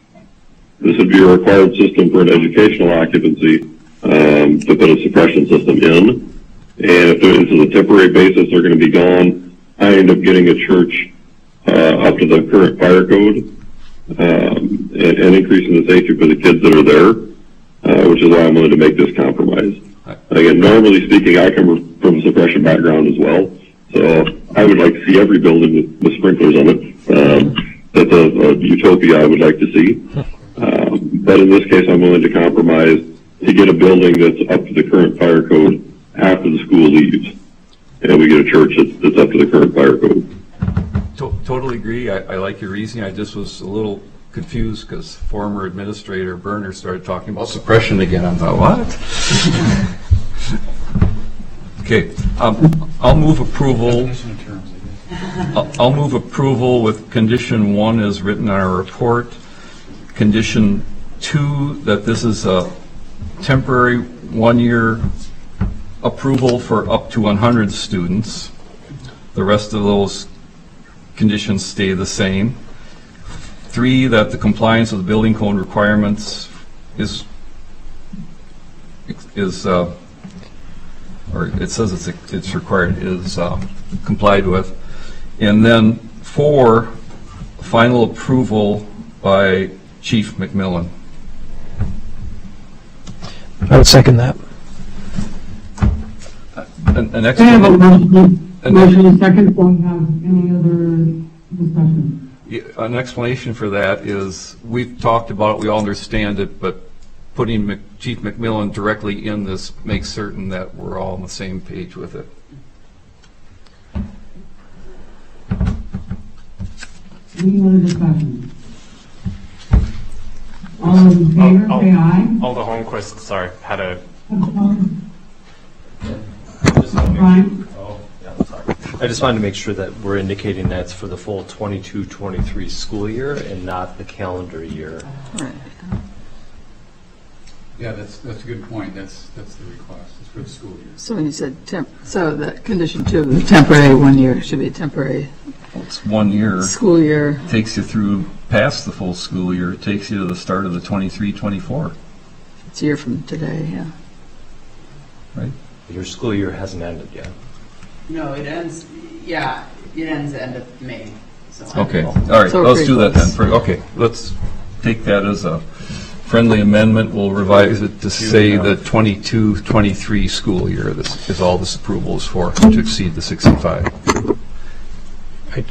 This would be a required system for an educational occupancy to put a suppression system in. And if this is a temporary basis, they're going to be gone. I end up getting a church up to the current fire code and increasing the safety for the kids that are there, which is why I'm willing to make this compromise. Again, normally speaking, I come from a suppression background as well. So I would like to see every building with sprinklers on it. That's a utopia I would like to see. But in this case, I'm willing to compromise to get a building that's up to the current fire code after the school leaves. And we get a church that's up to the current fire code. Totally agree. I like your reasoning. I just was a little confused because former administrator Berner started talking about suppression again. I thought, what? Okay, I'll move approval. I'll move approval with condition 1 as written in our report. Condition 2, that this is a temporary 1-year approval for up to 100 students. The rest of those conditions stay the same. 3, that the compliance with the building code requirements is or it says it's required, is complied with. And then 4, final approval by Chief McMillan. I would second that. I have a motion second. Do we have any other discussion? An explanation for that is we've talked about it, we all understand it, but putting Chief McMillan directly in this makes certain that we're all on the same page with it. Any other discussion? All those in favor, say aye. Alder Holmquist, sorry, had a... Brian? I just wanted to make sure that we're indicating that's for the full 22-23 school year and not the calendar year. Right. Yeah, that's a good point. That's the request. It's for the school year. So when you said so the condition 2, the temporary 1 year should be temporary. It's 1 year. School year. Takes you through past the full school year. It takes you to the start of the 23-24. It's a year from today, yeah. Right? Your school year hasn't ended yet. No, it ends. Yeah, it ends the end of May. So Okay. All right. So Let's do that then. close. Okay. Let's take that as a friendly amendment will revise it to say the 22-23 school year. This is all this approval is for, to exceed the 65.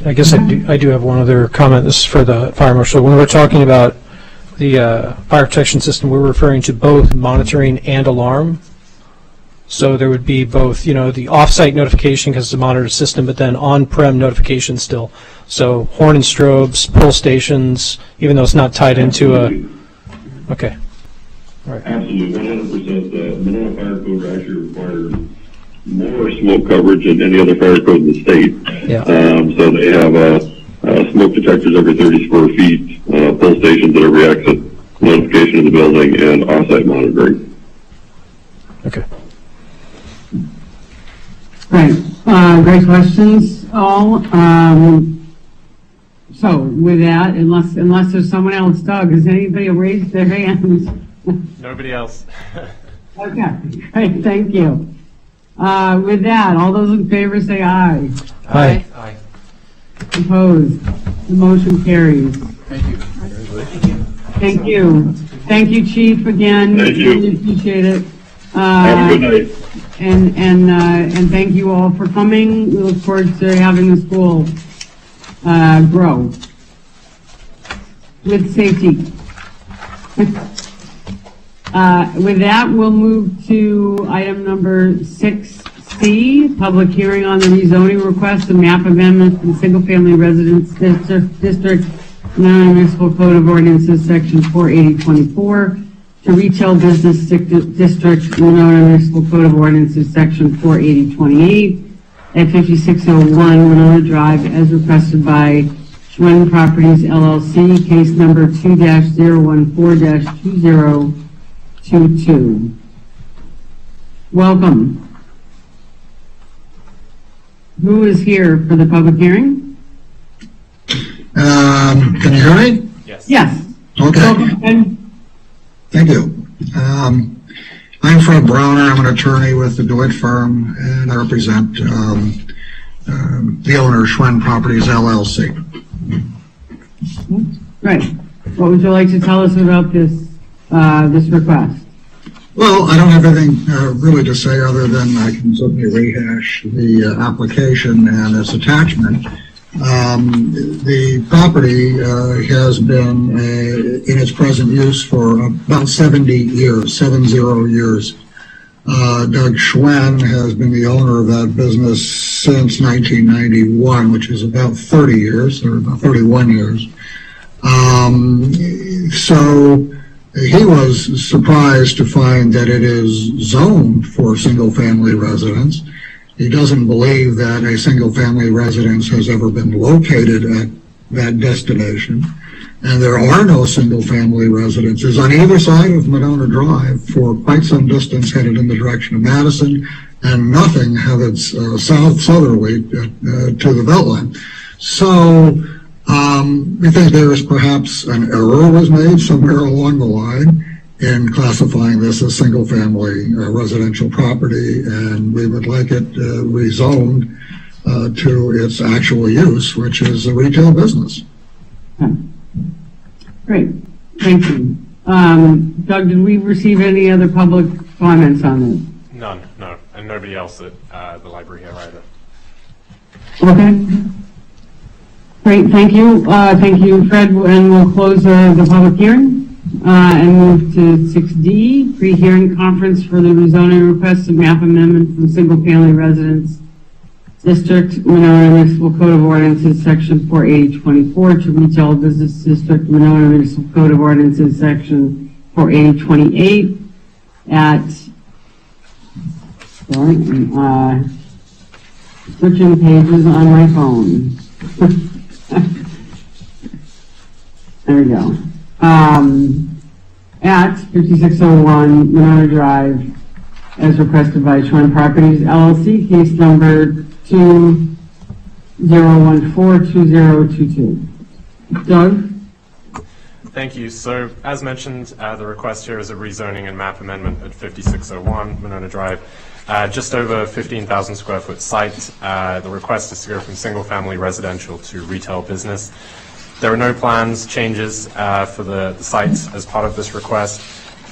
I guess I do have one other comment. This is for the fire marshal. When we're talking about the fire protection system, we're referring to both monitoring and alarm. So there would be both, the off-site notification because it's a monitored system, but then on-prem notification still. So horn and strobes, pull stations, even though it's not tied into a. Okay. All right. Absolutely, 100%. The Monona Fire Code actually requires more smoke coverage than any other fire code in the state. Yeah. So they have smoke detectors every 30 square feet, pull stations at every exit, notification of the building, and off-site monitoring. Okay. Great. Great questions, all. So with that, unless there's someone else, Doug, has anybody raised their hands? Nobody else. Okay, great, thank you. With that, all those in favor say aye. Aye. Aye. Opposed? The motion carries. Thank you. Thank you. Thank you, Chief, again. Thank you. Really appreciate it. Have a good night. And thank you all for coming. We look forward to having the school grow with safety. With that, we'll move to item number 6C, public hearing on the rezoning request of map amendment from single-family residence district, Monona Municipal Code of Ordinances, Section 48024, to retail business district, Monona Municipal Code of Ordinances, Section 48028, at 5601 Monona Drive, as requested by Schwen Properties LLC, case number 2-014-2022. Welcome. Who is here for the public hearing? Can you hear me? Yes. Yes. Okay. Welcome. Thank you. I'm Fred Browner. I'm an attorney with the DeWitt firm, and I represent the owner, Schwen Properties LLC. Right. What would you like to tell us about this this request? Well, I don't have anything really to say other than I can certainly rehash the application and its attachment. The property has been in its present use for about 70 years, 70 years. Doug Schwen has been the owner of that business since 1991, which is about 30 years, or about 31 years. So he was surprised to find that it is zoned for single-family residence. He doesn't believe that a single-family residence has ever been located at that destination, and there are no single-family residences on either side of Monona Drive for quite some distance headed in the direction of Madison, and nothing headed southerly to the Beltline. So we think there is perhaps an error was made somewhere along the line in classifying this as single-family residential property, and we would like it rezoned to its actual use, which is a retail business. Great. Thank you. Doug, did we receive any other public comments on this? None, no, and nobody else at the library here either. Okay. Great, thank you. Thank you, Fred, and we'll close the public hearing and move to 6D, pre-hearing conference for the rezoning request of map amendment from single-family residence district, Monona Municipal Code of Ordinances, Section 48024, to retail business district, Monona Municipal Code of Ordinances, Section 48028, at, switching pages on my phone. There we go. At 5601 Monona Drive, as requested by Schwen Properties LLC, case number 2014-2022. Doug? Thank you. So, as mentioned, the request here is a rezoning and map amendment at 5601 Monona Drive. Just over 15,000 square foot site. The request is to go from single family residential to retail business. There are no plans changes for the site as part of this request.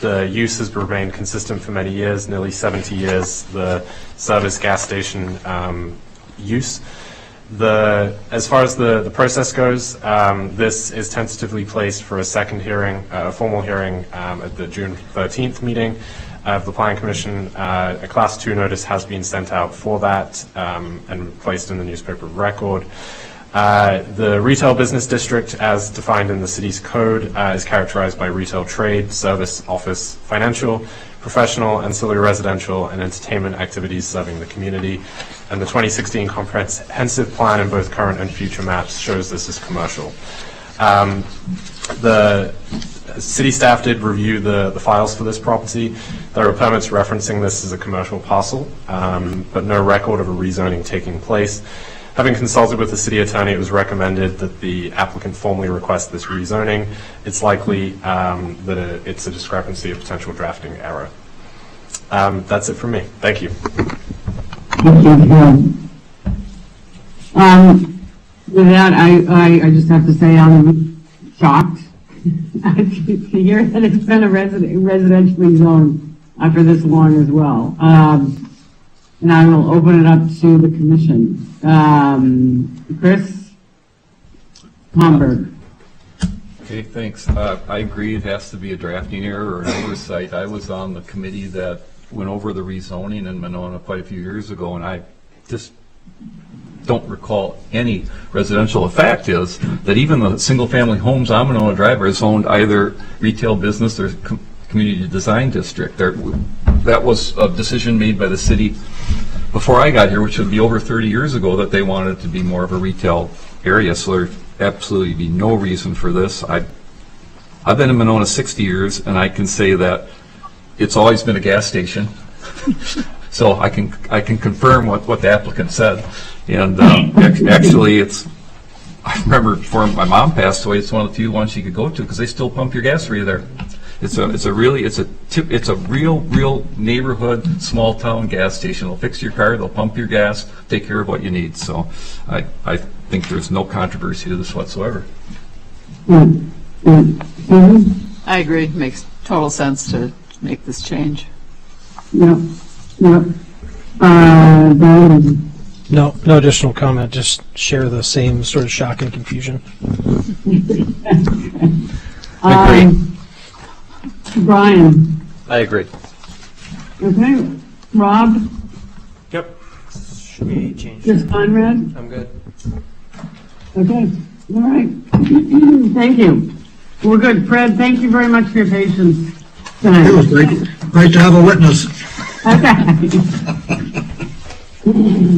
The use has remained consistent for many years, nearly 70 years, the service gas station use. As far as the process goes, this is tentatively placed for a second hearing, a formal hearing at the June 13th meeting of the Planning Commission. A Class 2 notice has been sent out for that and placed in the newspaper of record. The retail business district, as defined in the city's code, is characterized by retail trade, service, office, financial, professional, ancillary residential, and entertainment activities serving the community. And the 2016 comprehensive plan in both current and future maps shows this as commercial. The city staff did review the files for this property. There are permits referencing this as a commercial parcel, but no record of a rezoning taking place. Having consulted with the city attorney, it was recommended that the applicant formally request this rezoning. It's likely that it's a discrepancy of potential drafting error. That's it from me. Thank you. Thank you, Phil. With that, I just have to say I'm shocked to hear that it's been a residentially zoned for this long as well. And I will open it up to the commission. Chris Homburg. Okay, thanks. I agree it has to be a drafting error or an oversight. I was on the committee that went over the rezoning in Monona quite a few years ago, and I just don't recall any residential. The fact is that even the single-family homes on Monona Drive are zoned either retail business or community design district. That was a decision made by the city before I got here, which would be over 30 years ago, that they wanted it to be more of a retail area, so there'd absolutely be no reason for this. I've been in Monona 60 years, and I can say that it's always been a gas station. So I can confirm what the applicant said. And actually, I remember before my mom passed away, it's one of the few ones you could go to because they still pump your gas for you there. It's a real neighborhood, small town gas station. They'll fix your car, they'll pump your gas, take care of what you need. So I think there's no controversy to this whatsoever. I agree. It makes total sense to make this change. Yep. No additional comment. Just share the same sort of shock and confusion. Brian. I agree. Okay. Rob. Yep. Should we change? Just Conrad. I'm good. Okay. All right. Thank you. We're good. Fred, thank you very much for your patience tonight. It was great to have a witness. Okay.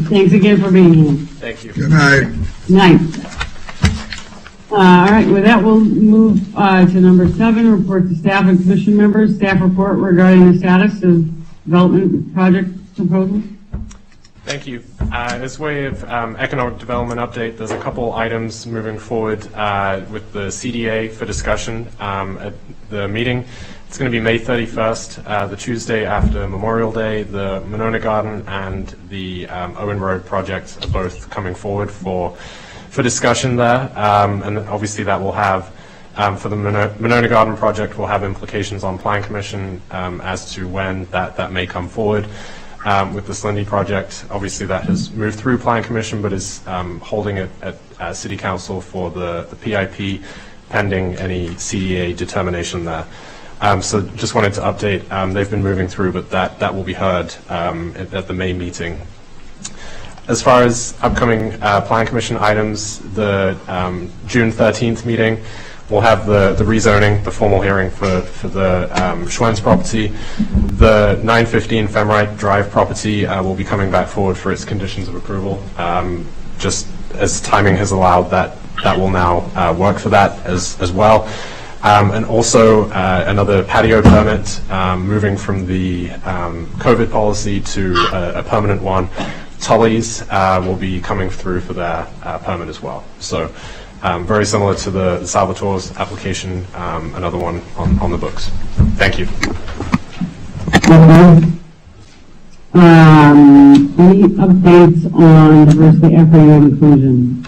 Thanks again for being here. Thank you. Good night. Night. All right, with that, we'll move to number 7, report to staff and commission members. Staff report regarding the status of development project proposals. Thank you. As way of economic development update, there's a couple items moving forward with the CDA for discussion at the meeting. It's going to be May 31st, the Tuesday after Memorial Day. The Monona Garden and the Owen Road project are both coming forward for discussion there. And obviously that will have, for the Monona Garden project, will have implications on Plan Commission as to when that may come forward. With the Slindy project, obviously that has moved through Plan Commission, but is holding it at City Council for the PIP pending any CDA determination there. So just wanted to update, they've been moving through, but that will be heard at the May meeting. As far as upcoming Plan Commission items, the June 13th meeting will have the rezoning, the formal hearing for the Schwenn's property. The 915 Femrite Drive property will be coming back forward for its conditions of approval. Just as timing has allowed, that will now work for that as well. And also another patio permit, moving from the COVID policy to a permanent one. Tully's will be coming through for their permit as well. So very similar to the Salvatore's application, another one on the books. Thank you. Any updates on diversity, equity, and inclusion?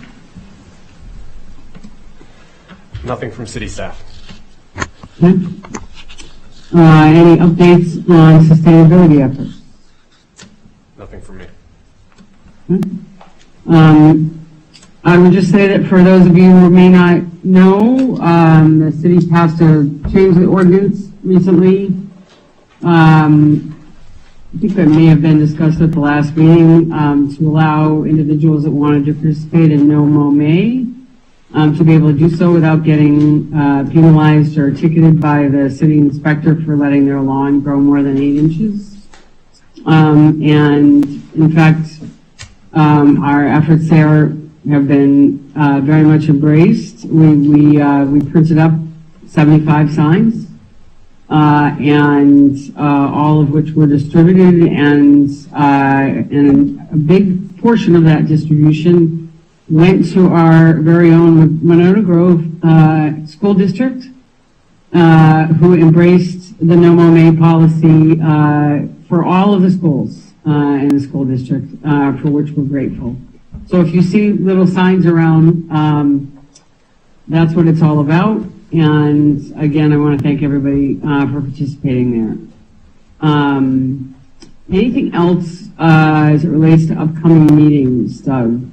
Nothing from city staff. Any updates on sustainability efforts? Nothing from me. I would just say that for those of you who may not know, the city passed a change of the ordinance recently. I think that may have been discussed at the last meeting, to allow individuals that wanted to participate in no mow may to be able to do so without getting penalized or ticketed by the city inspector for letting their lawn grow more than 8 inches. And in fact, our efforts there have been very much embraced. We printed up 75 signs, and all of which were distributed, and a big portion of that distribution went to our very own Monona Grove School District, who embraced the no mow may policy for all of the schools in the school district, for which we're grateful. So if you see little signs around, that's what it's all about. And again, I want to thank everybody for participating there. Anything else as it relates to upcoming meetings, Doug?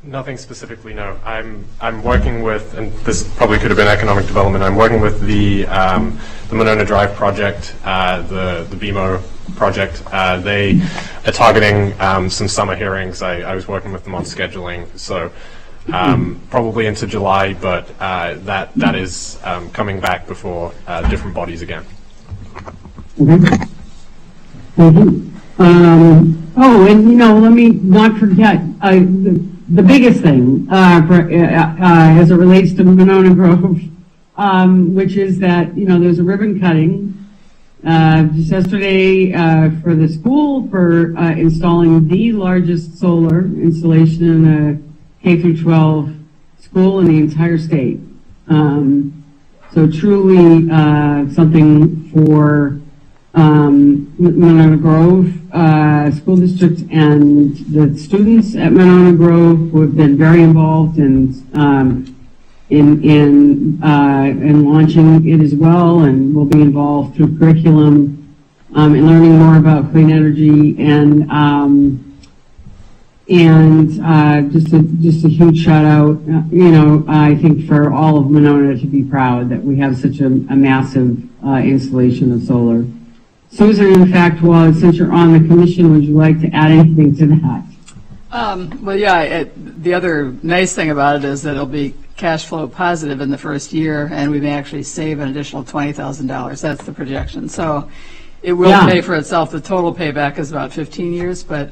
Nothing specifically, no. I'm working with, and this probably could have been economic development, I'm working with the Monona Drive project, the BMO project. They are targeting some summer hearings. I was working with them on scheduling, so probably into July, but that is coming back before different bodies again. Okay. Thank you. Oh, and let me not forget the biggest thing as it relates to Monona Grove, which is that there's a ribbon cutting just yesterday for the school for installing the largest solar installation in a K-12 school in the entire state. So truly something for Monona Grove School District and the students at Monona Grove, who have been very involved in launching it as well, and will be involved through curriculum in learning more about clean energy, and just a huge shout out, I think for all of Monona to be proud that we have such a massive installation of solar. Susan, in fact, since you're on the commission, would you like to add anything to that? Well, yeah, the other nice thing about it is that it'll be cash flow positive in the first year, and we may actually save an additional $20,000. That's the projection. So it will pay for itself. The total payback is about 15 years, but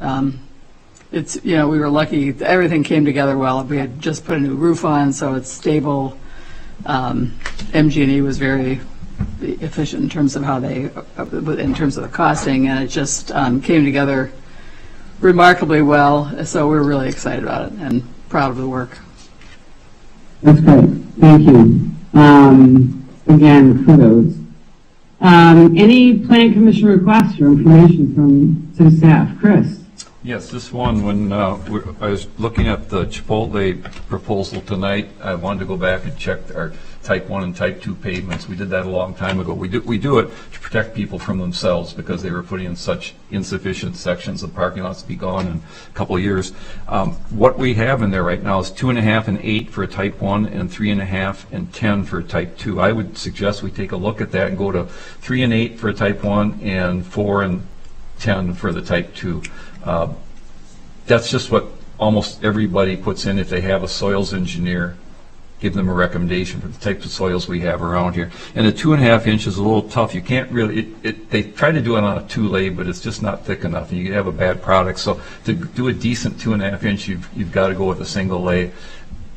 it's, we were lucky. Everything came together well. We had just put a new roof on, so it's stable. MG&E was very efficient in terms of in terms of the costing, and it just came together remarkably well. So we're really excited about it and proud of the work. That's great. Thank you. Again, kudos. Any plan commission requests or information from city staff? Chris? Yes, this one, when I was looking at the Chipotle proposal tonight, I wanted to go back and check our Type 1 and Type 2 pavements. We did that a long time ago. We do it to protect people from themselves because they were putting in such insufficient sections of parking lots to be gone in a couple of years. What we have in there right now is 2.5 and 8 for a Type 1 and 3.5 and 10 for a Type 2. I would suggest we take a look at that and go to 3 and 8 for a Type 1 and 4 and 10 for the Type 2. That's just what almost everybody puts in if they have a soils engineer. Give them a recommendation for the types of soils we have around here. And the 2.5 inch is a little tough. You can't really, they try to do it on a 2-lay, but it's just not thick enough, and you have a bad product. So to do a decent 2.5 inch, you've got to go with a single lay.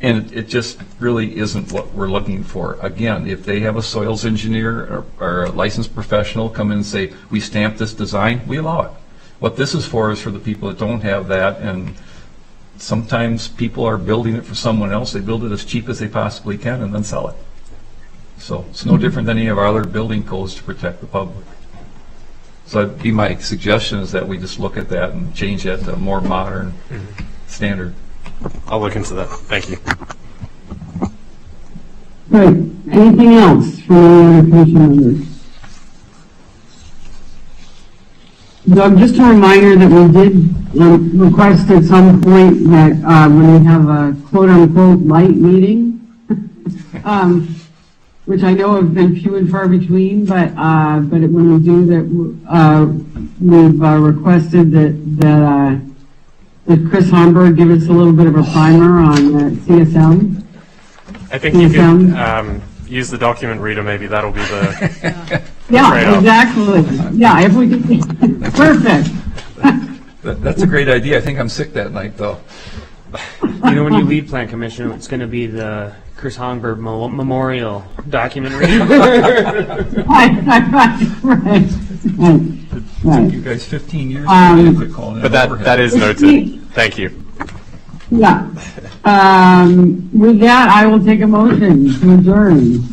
And it just really isn't what we're looking for. Again, if they have a soils engineer or a licensed professional come in and say, we stamp this design, we allow it. What this is for the people that don't have that, and sometimes people are building it for someone else. They build it as cheap as they possibly can and then sell it. So it's no different than any of our other building codes to protect the public. So that'd be my suggestion, is that we just look at that and change that to a more modern standard. I'll look into that. Thank you. Good. Anything else from any other commission members? Doug, just a reminder that we did request at some point that when we have a quote-unquote light meeting, which I know have been few and far between, but when we do that, we've requested that Chris Homburg give us a little bit of a primer on CSM. I think you can use the document reader, maybe that'll be the Yeah, trade-off. exactly. Yeah, if we could, perfect. That's a great idea. I think I'm sick that night, though. You know, when you lead plan commission, it's going to be the Chris Hongberg Memorial document reading. Right. You guys 15 years to call But that is noted. Thank you. Yeah. With that, I will take a motion to adjourn.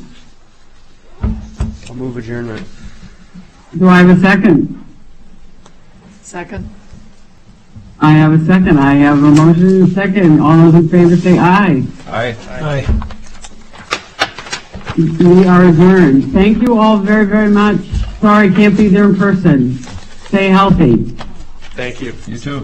I'll move adjournment. Do I have a second? Second? I have a second. I have a motion and a second. All those in favor say aye. Aye. Aye. We are adjourned. Thank you all very, very much. Sorry, can't be there in person. Stay healthy. Thank you. You too.